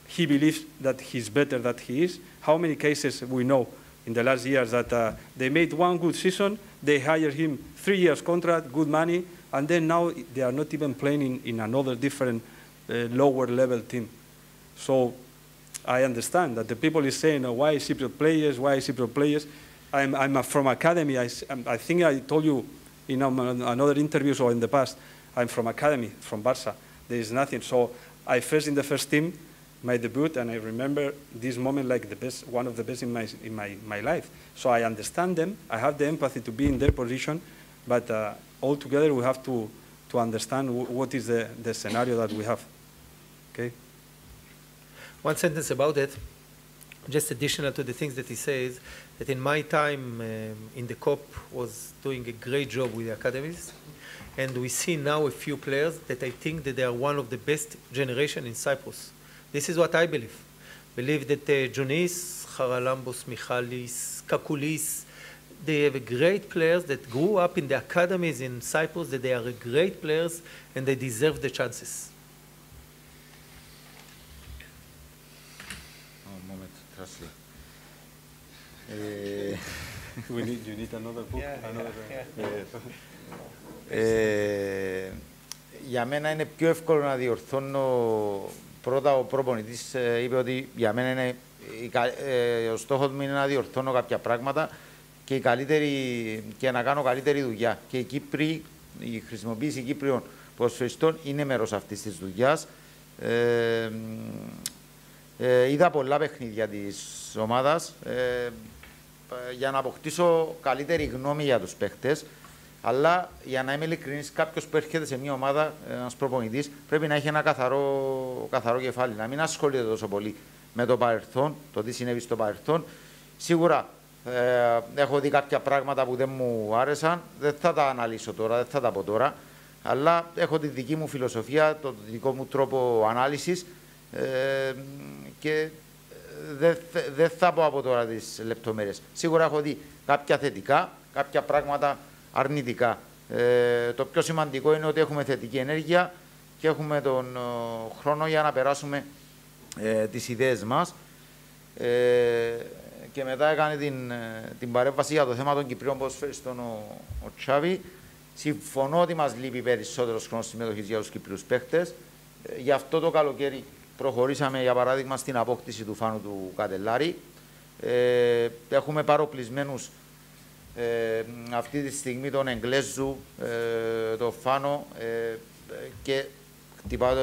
He believes that he's better than he is. How many cases we know in the last years that they made one good season, they hired him 3 years contract, good money, and then now they are not even playing in another different lower level team. So I understand that the people is saying, oh, why Cypriot players, why Cypriot players? I'm from academy. I think I told you in another interviews or in the past, I'm from academy, from Barca. There is nothing. So I first in the first team, my debut, and I remember this moment like the best, one of the best in my life. So I understand them. I have the empathy to be in their position, but all together we have to understand what is the scenario that we have. Okay. One sentence about it, just additional to the things that he says, that in my time in the COP was doing a great job with the academies, and we see now a few players that I think that they are one of the best generation in Cyprus. This is what I believe. Believe that Jonis, Charalambos, Michalis, Kakulis, they have great players that grew up in the academies in Cyprus, that they are great players and they deserve the chances. One moment, translate. You need another book? Για μένα είναι πιο εύκολο να διορθώνω. Πρώτα ο προπονητής είπε ότι για μένα είναι, ο στόχος μου είναι να διορθώνω κάποια πράγματα και να κάνω καλύτερη δουλειά. Και οι Κύπροι, η χρησιμοποίηση Κύπριων ποδοσφαιριστών είναι μέρος αυτής της δουλειάς. Είδα πολλά παιχνίδια της ομάδας για να αποκτήσω καλύτερη γνώμη για τους παίχτες. Αλλά για να είμαι ειλικρινής, κάποιος που έρχεται σε μια ομάδα, ένας προπονητής, πρέπει να έχει ένα καθαρό κεφάλι. Να μην ασχολείται τόσο πολύ με το παρελθόν, το τι συνέβη στο παρελθόν. Σίγουρα έχω δει κάποια πράγματα που δεν μου άρεσαν, δεν θα τα αναλύσω τώρα, δεν θα τα πω τώρα. Αλλά έχω τη δική μου φιλοσοφία, το δικό μου τρόπο ανάλυσης και δεν θα πω από τώρα τις λεπτομέρειες. Σίγουρα έχω δει κάποια θετικά, κάποια πράγματα αρνητικά. Το πιο σημαντικό είναι ότι έχουμε θετική ενέργεια και έχουμε τον χρόνο για να περάσουμε τις ιδέες μας. Και μετά έκανε την παρέμβαση για το θέμα των Κυπρίων ποδοσφαιριστών ο Τσάβη. Συμφωνώ ότι μας λείπει περισσότερος χρόνος συμμετοχής για τους Κυπρίους παίχτες. Γι' αυτό το καλοκαίρι προχωρήσαμε, για παράδειγμα, στην απόκτηση του Φάνου του Κατελάρη. Έχουμε παροπλισμένους αυτή τη στιγμή τον Εγγλέζου, τον Φάνο και χτυπάω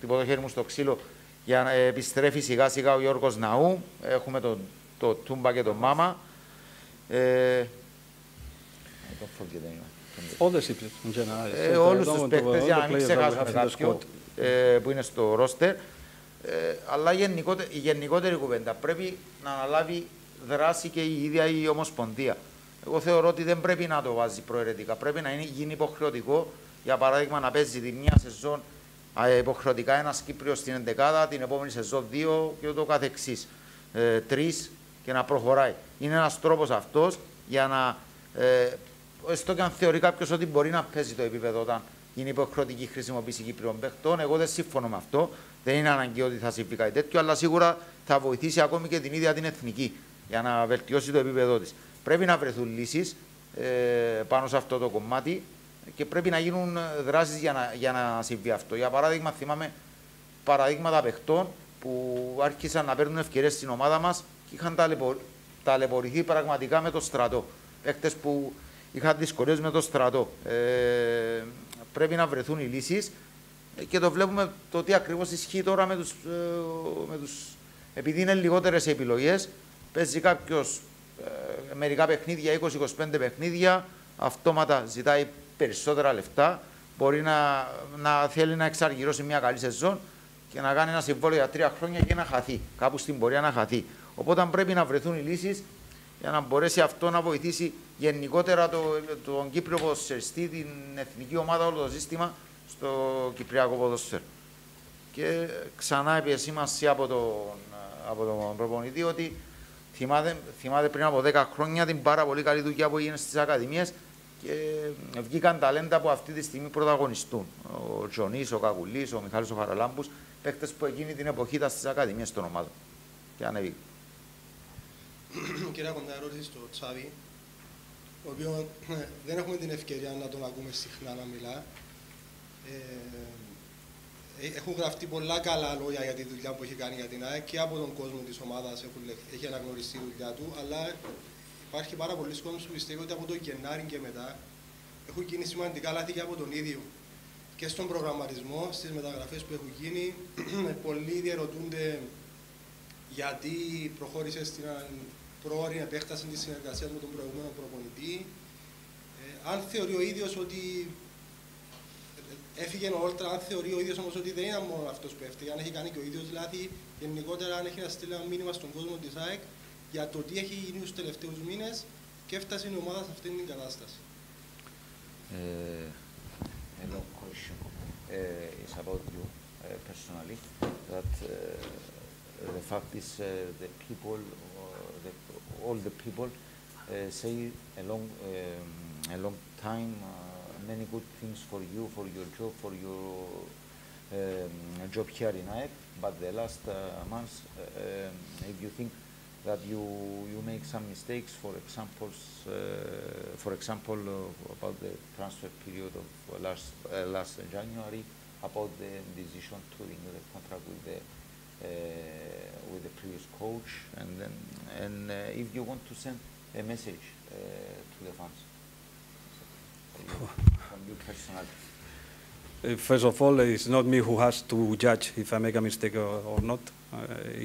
το χέρι μου στο ξύλο για να επιστρέφει σιγά σιγά ο Γιώργος Ναού. Έχουμε το Τούμπα και τον Μάμα. Όλους τους παίκτες, για να μην ξεχάσουμε κάποιον που είναι στο ρόστερ. Αλλά η γενικότερη κουβέντα πρέπει να αναλάβει δράση και η ίδια η Ομοσπονδία. Εγώ θεωρώ ότι δεν πρέπει να το βάζει προαιρετικά. Πρέπει να γίνει υποχρεωτικό, για παράδειγμα, να παίζει τη μια σεζόν υποχρεωτικά ένας Κύπριος στην 11η, την επόμενη σεζόν 2 και ούτω καθεξής. 3 και να προχωράει. Είναι ένας τρόπος αυτός για να. Έστω και αν θεωρεί κάποιος ότι μπορεί να παίζει το επίπεδο όταν είναι υποχρεωτική χρησιμοποίηση Κύπριων παίχτων, εγώ δεν συμφωνώ με αυτό. Δεν είναι αναγκαίο ότι θα συμβεί κάτι τέτοιο, αλλά σίγουρα θα βοηθήσει ακόμη και την ίδια την εθνική για να βελτιώσει το επίπεδό της. Πρέπει να βρεθούν λύσεις πάνω σε αυτό το κομμάτι και πρέπει να γίνουν δράσεις για να συμβεί αυτό. Για παράδειγμα, θυμάμαι παραδείγματα παιχτών που άρχισαν να παίρνουν ευκαιρίες στην ομάδα μας και είχαν ταλαιπωρηθεί πραγματικά με το στρατό. Παίχτες που είχαν δυσκολίες με το στρατό. Πρέπει να βρεθούν οι λύσεις και το βλέπουμε το τι ακριβώς ισχύει τώρα με τους επειδή είναι λιγότερες επιλογές, παίζει κάποιος μερικά παιχνίδια, 20-25 παιχνίδια, αυτόματα ζητάει περισσότερα λεφτά, μπορεί να θέλει να εξαργυρώσει μια καλή σεζόν και να κάνει ένα συμβόλαιο για 3 χρόνια και να χαθεί, κάπου στην πορεία να χαθεί. Οπότε πρέπει να βρεθούν οι λύσεις για να μπορέσει αυτό να βοηθήσει γενικότερα τον Κύπριο ποδοσφαιριστή, την εθνική ομάδα, όλο το σύστημα στο κυπριακό ποδόσφαιρο. Και ξανά επισήμανση από τον προπονητή ότι θυμάται πριν από 10 χρόνια την πάρα πολύ καλή δουλειά που έγινε στις ακαδημίες και βγήκαν ταλέντα που αυτή τη στιγμή πρωταγωνιστούν. Ο Τζονής, ο Κακουλής, ο Μιχάλης ο Χαραλάμπους, παίκτες που εκείνη την εποχή ήταν στις ακαδημίες των ομάδων. Και ανέβηκε. Κύριε Κοντά, ερώτηση στο Τσάβη, ο οποίο δεν έχουμε την ευκαιρία να τον ακούμε συχνά να μιλά. Έχουν γραφτεί πολλά καλά λόγια για τη δουλειά που έχει κάνει για την ΑΕΚ και από τον κόσμο της ομάδας έχει αναγνωριστεί η δουλειά του, αλλά υπάρχει πάρα πολλοί κόσμος που πιστεύει ότι από το Γενάρη και μετά έχουν γίνει σημαντικά λάθη και από τον ίδιο. Και στον προγραμματισμό, στις μεταγραφές που έχουν γίνει, πολλοί διαρωτούνται γιατί προχώρησε στην πρόωρη επέκταση της συνεργασίας με τον προηγούμενο προπονητή. Αν θεωρεί ο ίδιος ότι έφυγε ο Όλτρα, αν θεωρεί ο ίδιος όμως ότι δεν είναι μόνο αυτός που έφυγε, αν έχει κάνει και ο ίδιος λάθη, γενικότερα αν έχει να στείλει ένα μήνυμα στον κόσμο της ΑΕΚ για το τι έχει γίνει τους τελευταίους μήνες και έφτασε η ομάδα σε αυτήν την κατάσταση. A long question is about you personally. That the fact is the people, all the people say a long time. Many good things for you, for your job, for your job here in ΑΕΚ. But the last months, if you think that you make some mistakes, for example, about the transfer period of last January, about the decision to renew the contract with the previous coach, and if you want to send a message to the fans. From you personally. First of all, it's not me who has to judge if I make a mistake or not.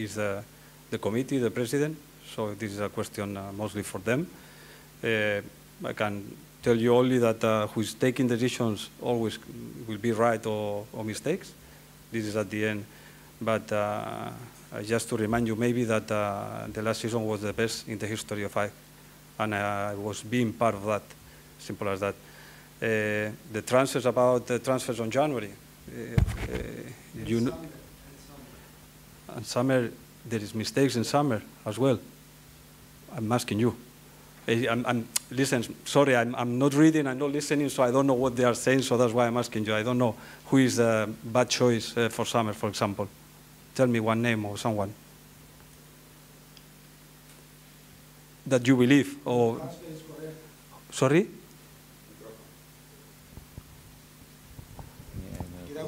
It's the committee, the president. So this is a question mostly for them. I can tell you only that who is taking decisions always will be right or mistakes. This is at the end. But just to remind you maybe that the last season was the best in the history of ΑΕΚ. And I was being part of that. Simple as that. The transfers, about the transfers on January, you know, and summer, there is mistakes in summer as well. I'm asking you. Listen, sorry, I'm not reading, I'm not listening, so I don't know what they are saying, so that's why I'm asking you. I don't know who is a bad choice for summer, for example. Tell me one name or someone that you believe, or... Sorry?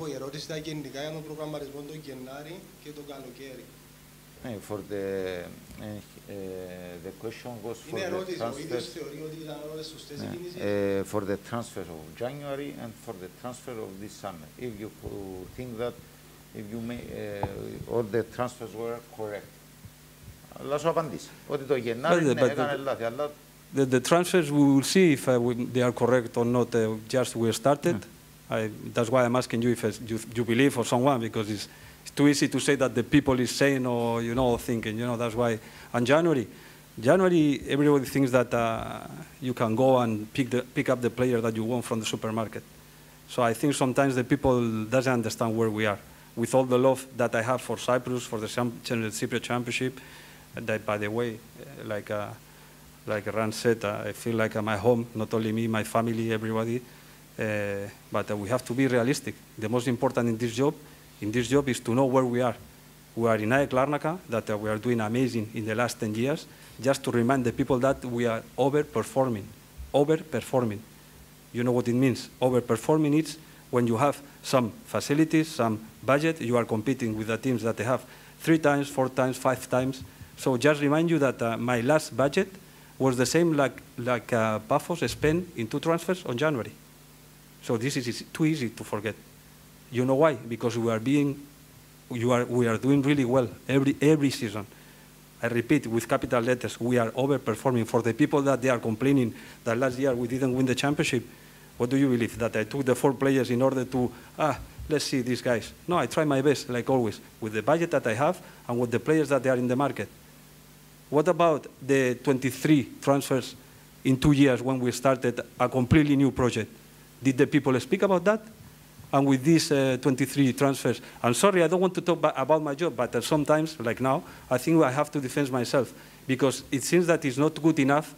Η ερώτηση ήταν γενικά για τον προγραμματισμό τον Γενάρη και τον καλοκαίρι. For the question was for the transfers. For the transfer of January and for the transfer of this summer. If you think that all the transfers were correct. Αλλά σου απαντήσει ότι το Γενάρη έκανε λάθη, αλλά the transfers, we will see if they are correct or not. Just we started. That's why I'm asking you if you believe or someone, because it's too easy to say that the people is saying or thinking. That's why. And January, everybody thinks that you can go and pick up the player that you want from the supermarket. So I think sometimes the people doesn't understand where we are. With all the love that I have for Cyprus, for the Cypriot Championship, that, by the way, like Ran said, I feel like I'm at home, not only me, my family, everybody. But we have to be realistic. The most important in this job is to know where we are. We are in ΑΕΚ Larnaca, that we are doing amazing in the last 10 years, just to remind the people that we are overperforming. You know what it means. Overperforming is when you have some facilities, some budget, you are competing with the teams that they have 3 times, 4 times, 5 times. So just remind you that my last budget was the same like Pafos spent in 2 transfers on January. So this is too easy to forget. You know why? Because we are doing really well every season. I repeat, with capital letters, we are overperforming. For the people that they are complaining that last year we didn't win the championship, what do you believe? That I took the 4 players in order to, let's see these guys. No, I try my best, like always, with the budget that I have and with the players that they are in the market. What about the 23 transfers in 2 years when we started a completely new project? Did the people speak about that? And with these 23 transfers, I'm sorry, I don't want to talk about my job, but sometimes, like now, I think I have to defend myself because it seems that it's not good enough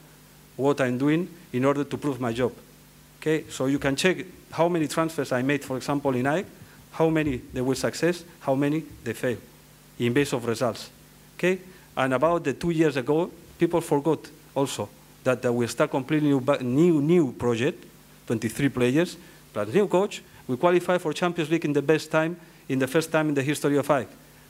what I'm doing in order to prove my job. Okay, so you can check how many transfers I made, for example, in AEK, how many they were success, how many they fail, in base of results. Okay, and about the 2 years ago, people forgot also that we start completely new project, 23 players, plus new coach. We qualified for Champions League in the best time, in the first time in the history of AEK.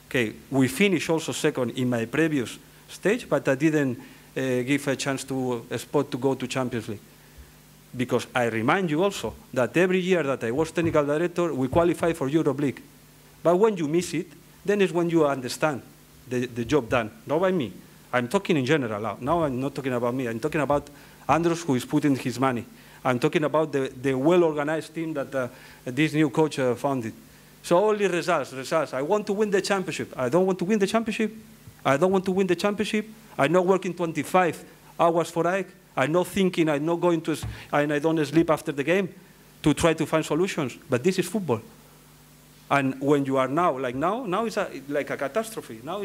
Okay, we finished also second in my previous stage, but I didn't give a chance to a spot to go to Champions League. Because I remind you also that every year that I was technical director, we qualify for Europe League. But when you miss it, then is when you understand the job done, not by me. I'm talking in general now. Now I'm not talking about me. I'm talking about Andros, who is putting his money. I'm talking about the well-organized team that this new coach founded. So only results. I want to win the championship. I don't want to win the championship. I don't want to win the championship. I'm not working 25 hours for AEK. I'm not thinking, I'm not going to, and I don't sleep after the game to try to find solutions. But this is football. And when you are now it's like a catastrophe. Now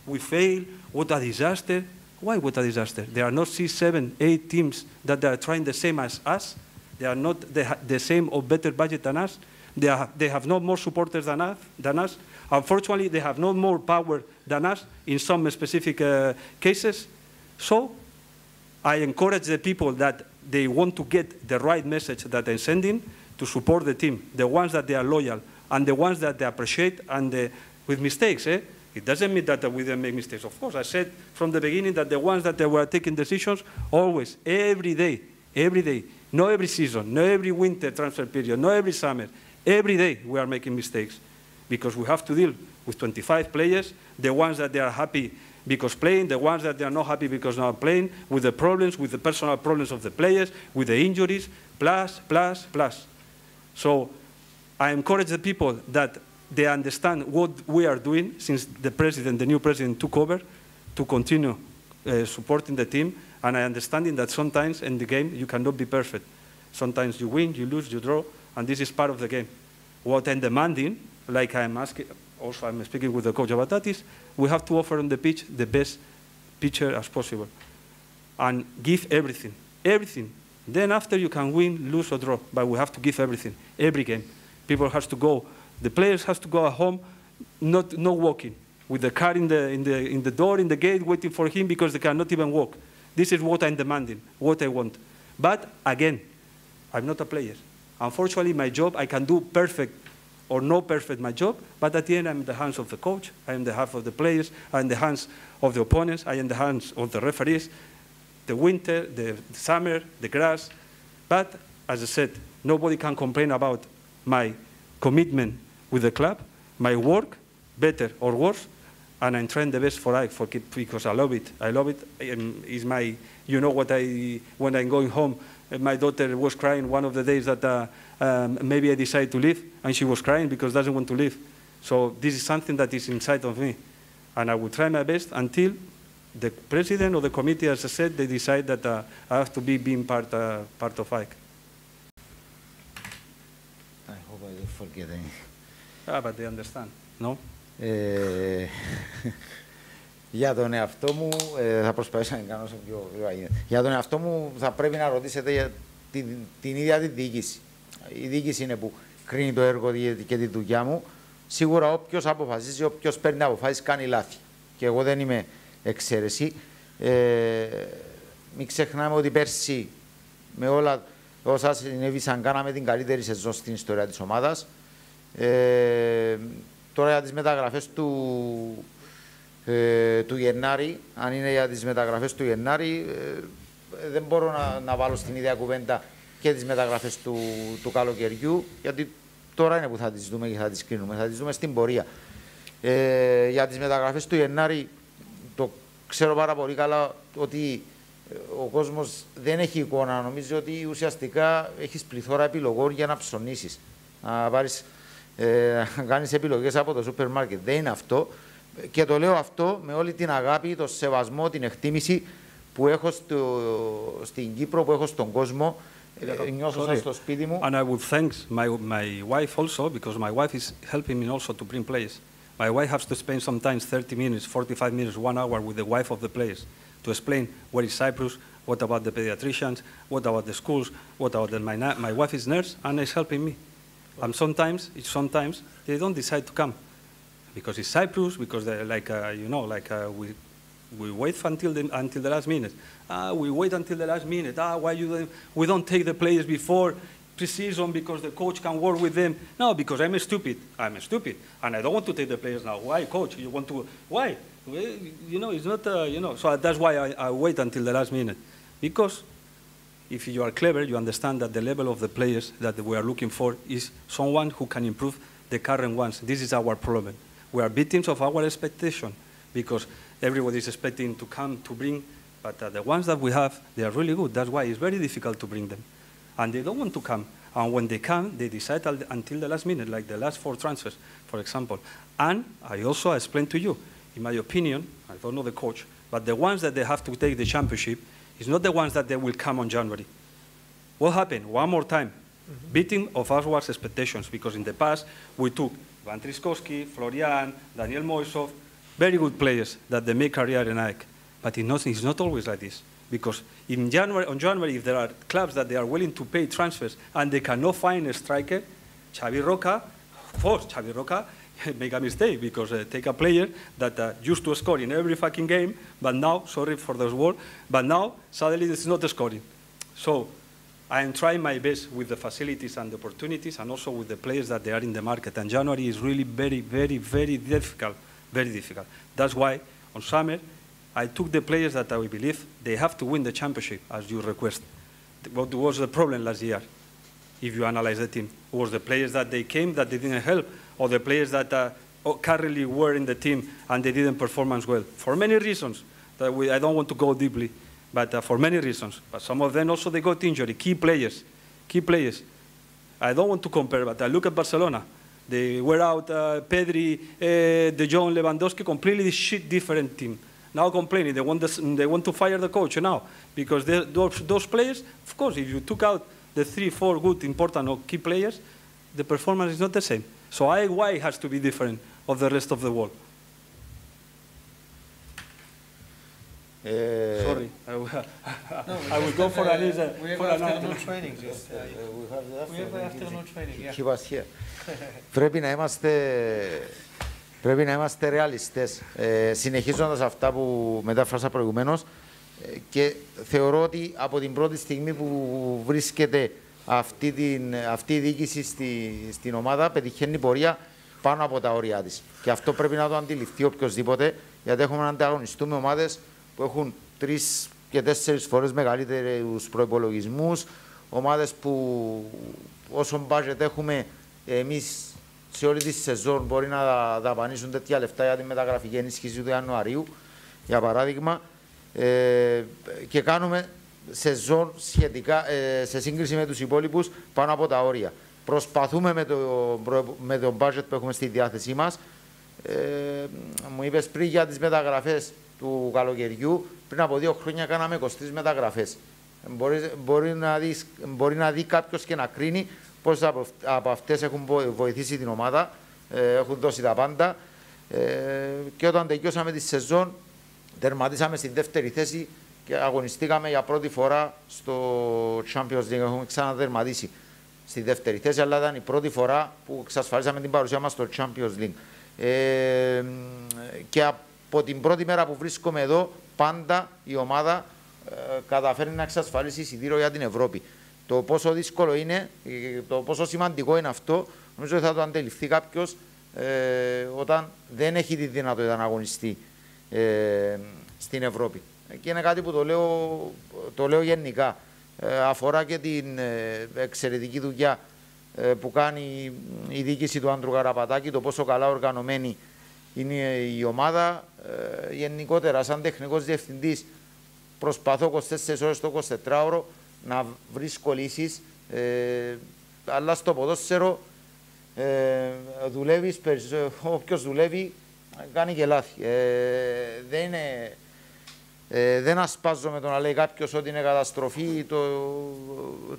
we fail, what a disaster. Why what a disaster? There are not 6, 7, 8 teams that are trying the same as us. They are not the same or better budget than us. They have no more supporters than us. Unfortunately, they have no more power than us in some specific cases. So I encourage the people that they want to get the right message that I'm sending to support the team, the ones that they are loyal and the ones that they appreciate and with mistakes. It doesn't mean that we didn't make mistakes. Of course, I said from the beginning that the ones that they were taking decisions, always, every day, not every season, not every winter transfer period, not every summer, every day we are making mistakes because we have to deal with 25 players, the ones that they are happy because playing, the ones that they are not happy because not playing, with the problems, with the personal problems of the players, with the injuries, plus. So I encourage the people that they understand what we are doing since the new president took over to continue supporting the team. And I understand that sometimes in the game you cannot be perfect. Sometimes you win, you lose, you draw, and this is part of the game. What I'm demanding, like I'm asking, also I'm speaking with the coach about that, is we have to offer on the pitch the best picture as possible. And give everything, everything. Then after you can win, lose or draw, but we have to give everything, every game. People has to go. The players has to go at home, not walking, with the car in the door, in the gate, waiting for him because they cannot even walk. This is what I'm demanding, what I want. But again, I'm not a player. Unfortunately, my job, I can do perfect or not perfect my job, but at the end, I'm in the hands of the coach, I'm in the hands of the players, I'm in the hands of the opponents, I'm in the hands of the referees, the winter, the summer, the grass. But as I said, nobody can complain about my commitment with the club, my work, better or worse, and I'm trying the best for AEK because I love it. I love it. It's my, you know what when I'm going home, my daughter was crying one of the days that maybe I decided to leave, and she was crying because she doesn't want to leave. So this is something that is inside of me, and I will try my best until the president or the committee, as I said, they decide that I have to be being part of AEK. I hope I don't forget anything. But they understand, no? Για τον εαυτό μου, θα προσπαθήσω να κάνω όσο πιο γρήγορα γίνεται. Για τον εαυτό μου θα πρέπει να ρωτήσετε για την ίδια τη διοίκηση. Η διοίκηση είναι που κρίνει το έργο και τη δουλειά μου. Σίγουρα όποιος αποφασίζει, όποιος παίρνει αποφάσεις κάνει λάθη. Και εγώ δεν είμαι εξαίρεση. Μην ξεχνάμε ότι πέρσι με όλα όσα συνέβησαν, κάναμε την καλύτερη σεζόν στην ιστορία της ομάδας. Τώρα για τις μεταγραφές του Γενάρη, αν είναι για τις μεταγραφές του Γενάρη, δεν μπορώ να βάλω στην ίδια κουβέντα και τις μεταγραφές του καλοκαιριού, γιατί τώρα είναι που θα τις δούμε και θα τις κρίνουμε. Θα τις δούμε στην πορεία. Για τις μεταγραφές του Γενάρη, το ξέρω πάρα πολύ καλά ότι ο κόσμος δεν έχει εικόνα. Νομίζω ότι ουσιαστικά έχεις πληθώρα επιλογών για να ψωνίσεις. Να κάνεις επιλογές από το σούπερ μάρκετ. Δεν είναι αυτό. Και το λέω αυτό με όλη την αγάπη, το σεβασμό, την εκτίμηση που έχω στην Κύπρο, που έχω στον κόσμο. Νιώθω στο σπίτι μου. And I would thank my wife also, because my wife is helping me also to bring players. My wife has to spend sometimes 30 minutes, 45 minutes, 1 hour with the wife of the players to explain what is Cyprus, what about the pediatricians, what about the schools, what about my wife is nurse and is helping me. And sometimes they don't decide to come because it's Cyprus, because we wait until the last minute. We wait until the last minute. Why we don't take the players before pre-season because the coach can work with them? No, because I'm stupid. I'm stupid, and I don't want to take the players now. Why, coach? You want to? Why? It's not. So that's why I wait until the last minute, because if you are clever, you understand that the level of the players that we are looking for is someone who can improve the current ones. This is our problem. We are victims of our expectation because everybody is expecting to come to bring, but the ones that we have, they are really good. That's why it's very difficult to bring them. And they don't want to come. And when they come, they decide until the last minute, like the last 4 transfers, for example. And I also explained to you, in my opinion, I don't know the coach, but the ones that they have to take the championship is not the ones that they will come on January. What happened? One more time, beating of our expectations, because in the past, we took Van Triskowski, Florian, Daniel Moisov, very good players that they make career in AEK. But it's not always like this. Because on January, if there are clubs that they are willing to pay transfers and they cannot find a striker, Xavi Roca make a mistake because take a player that used to score in every fucking game, but now, sorry for those words, but now suddenly it's not scoring. So I am trying my best with the facilities and the opportunities and also with the players that they are in the market. And January is really very, very, very difficult, very difficult. That's why on summer, I took the players that I believe they have to win the championship, as you request. What was the problem last year, if you analyze the team? It was the players that they came that they didn't help, or the players that currently were in the team and they didn't perform as well. For many reasons, that I don't want to go deeply, but for many reasons. But some of them also they got injury, key players. I don't want to compare, but I look at Barcelona. They were out Pedri, De Jong, Lewandowski, completely different team. Now complaining, they want to fire the coach now because those players, of course, if you took out the 3-4 good, important or key players, the performance is not the same. So why it has to be different of the rest of the world? Sorry, I will go for an afternoon training. We have afternoon training. He was here. Πρέπει να είμαστε ρεαλιστές, συνεχίζοντας αυτά που μετάφρασα προηγουμένως, και θεωρώ ότι από την πρώτη στιγμή που βρίσκεται αυτή η διοίκηση στην ομάδα πετυχαίνει πορεία πάνω από τα όρια της. Και αυτό πρέπει να το αντιληφθεί οποιοσδήποτε, γιατί έχουμε να ανταγωνιστούμε ομάδες που έχουν 3 και 4 φορές μεγαλύτερους προϋπολογισμούς, ομάδες που όσο budget έχουμε εμείς σε όλη τη σεζόν μπορεί να δαπανίσουν τέτοια λεφτά για τη μεταγραφική ενίσχυση του Ιανουαρίου, για παράδειγμα, και κάνουμε σεζόν σχετικά, σε σύγκριση με τους υπόλοιπους πάνω από τα όρια. Προσπαθούμε με το budget που έχουμε στη διάθεσή μας. Μου είπες πριν για τις μεταγραφές του καλοκαιριού, πριν από 2 χρόνια κάναμε 23 μεταγραφές. Μπορεί να δει κάποιος και να κρίνει πώς από αυτές έχουν βοηθήσει την ομάδα, έχουν δώσει τα πάντα, και όταν τελειώσαμε τη σεζόν τερματίσαμε στη 2η θέση και αγωνιστήκαμε για πρώτη φορά στο Champions League. Έχουμε ξαναδερματίσει στη 2η θέση, αλλά ήταν η πρώτη φορά που εξασφαλίσαμε την παρουσία μας στο Champions League. Και από την πρώτη μέρα που βρίσκομαι εδώ, πάντα η ομάδα καταφέρει να εξασφαλίσει εισιτήριο για την Ευρώπη. το πόσο δύσκολο είναι, το πόσο σημαντικό είναι αυτό, νομίζω ότι θα το αντιληφθεί κάποιος όταν δεν έχει τη δυνατότητα να αγωνιστεί στην Ευρώπη. Και είναι κάτι που το λέω γενικά. Αφορά και την εξαιρετική δουλειά που κάνει η διοίκηση του Άντρου Καραπατάκη, το πόσο καλά οργανωμένη είναι η ομάδα. Γενικότερα, σαν τεχνικός διευθυντής, προσπαθώ 24 ώρες το 24ωρο να βρίσκω λύσεις, αλλά στο ποδόσφαιρο δουλεύεις, όποιος δουλεύει κάνει και λάθη. Δεν ασπάζω με το να λέει κάποιος ότι είναι καταστροφή,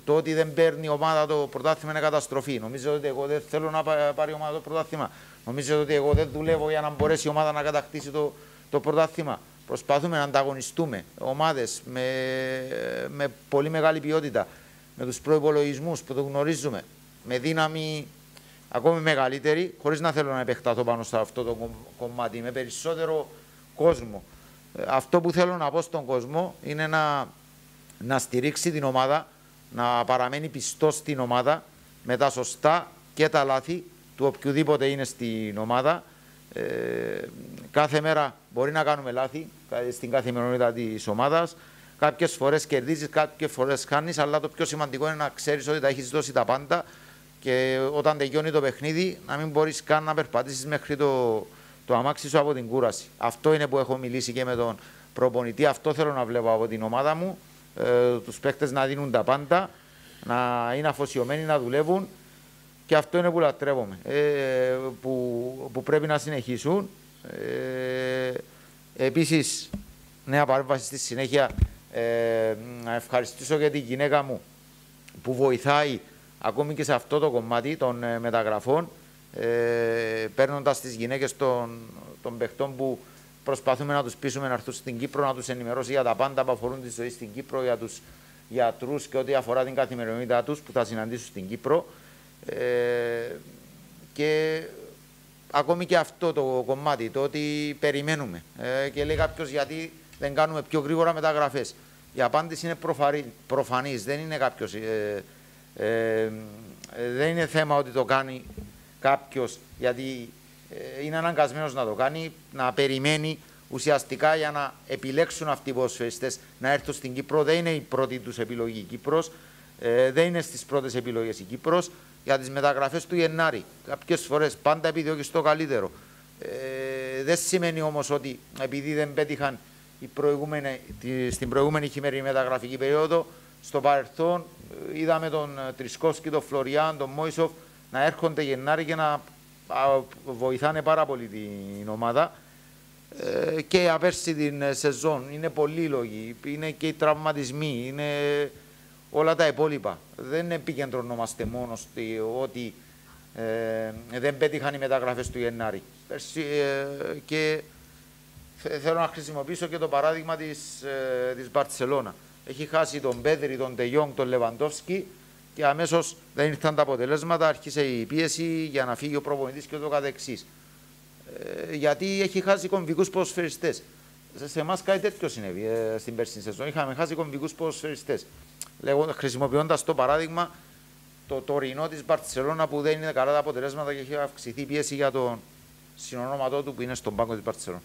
το ότι δεν παίρνει η ομάδα το πρωτάθλημα είναι καταστροφή. Νομίζω ότι εγώ δεν θέλω να πάρει η ομάδα το πρωτάθλημα. Νομίζω ότι εγώ δεν δουλεύω για να μπορέσει η ομάδα να κατακτήσει το πρωτάθλημα. Προσπαθούμε να ανταγωνιστούμε ομάδες με πολύ μεγάλη ποιότητα, με τους προϋπολογισμούς που το γνωρίζουμε, με δύναμη ακόμη μεγαλύτερη, χωρίς να θέλω να επεκταθώ πάνω σε αυτό το κομμάτι, με περισσότερο κόσμο. Αυτό που θέλω να πω στον κόσμο είναι να στηρίξει την ομάδα, να παραμένει πιστός στην ομάδα με τα σωστά και τα λάθη του οποιοδήποτε είναι στην ομάδα. Κάθε μέρα μπορεί να κάνουμε λάθη στην καθημερινότητα της ομάδας. Κάποιες φορές κερδίζεις, κάποιες φορές χάνεις, αλλά το πιο σημαντικό είναι να ξέρεις ότι τα έχεις δώσει τα πάντα και όταν τελειώνει το παιχνίδι να μην μπορείς καν να περπατήσεις μέχρι το αμάξι σου από την κούραση. Αυτό είναι που έχω μιλήσει και με τον προπονητή. Αυτό θέλω να βλέπω από την ομάδα μου. Τους παίκτες να δίνουν τα πάντα, να είναι αφοσιωμένοι να δουλεύουν. Και αυτό είναι που λατρεύομαι, που πρέπει να συνεχίσουν. Επίσης, νέα παρέμβαση στη συνέχεια, να ευχαριστήσω και την γυναίκα μου που βοηθάει ακόμη και σε αυτό το κομμάτι των μεταγραφών, παίρνοντας τις γυναίκες των παιχτών που προσπαθούμε να τους πείσουμε να έρθουν στην Κύπρο, να τους ενημερώσει για τα πάντα που αφορούν τη ζωή στην Κύπρο, για τους γιατρούς και ό,τι αφορά την καθημερινότητά τους που θα συναντήσουν στην Κύπρο. Και ακόμη και αυτό το κομμάτι, το ότι περιμένουμε. Και λέει κάποιος γιατί δεν κάνουμε πιο γρήγορα μεταγραφές. Η απάντηση είναι προφανής, δεν είναι κάποιος... δεν είναι θέμα ότι το κάνει κάποιος γιατί είναι αναγκασμένος να το κάνει, να περιμένει ουσιαστικά για να επιλέξουν αυτοί οι ποδοσφαιριστές να έρθουν στην Κύπρο. Δεν είναι η πρώτη τους επιλογή η Κύπρος, δεν είναι στις πρώτες επιλογές η Κύπρος. Για τις μεταγραφές του Γενάρη, κάποιες φορές πάντα επιδιώκεις το καλύτερο. Δεν σημαίνει όμως ότι επειδή δεν πέτυχαν στην προηγούμενη χειμερινή μεταγραφική περίοδο, στο παρελθόν είδαμε τον Τρισκόφσκι, τον Φλωριάν, τον Μόισοφ να έρχονται Γενάρη και να βοηθάνε πάρα πολύ την ομάδα. Και απέρσι την σεζόν είναι πολλοί λόγοι, είναι και οι τραυματισμοί, είναι όλα τα υπόλοιπα. Δεν επικεντρωνόμαστε μόνο ότι δεν πέτυχαν οι μεταγραφές του Γενάρη. Και θέλω να χρησιμοποιήσω και το παράδειγμα της Μπαρτσελώνα. Έχει χάσει τον Πέδρη, τον Τεγιόγκ, τον Λεβαντόφσκι και αμέσως δεν ήρθαν τα αποτελέσματα, άρχισε η πίεση για να φύγει ο προπονητής και ούτω καθεξής. Γιατί έχει χάσει κομβικούς ποδοσφαιριστές. Σε εμάς κάτι τέτοιο συνέβη στην περσινή σεζόν. Είχαμε χάσει κομβικούς ποδοσφαιριστές. Χρησιμοποιώντας το παράδειγμα το τωρινό της Μπαρτσελώνα που δεν είναι καλά τα αποτελέσματα και έχει αυξηθεί πίεση για τον συνονόματό του που είναι στον πάγκο της Μπαρτσελώνα.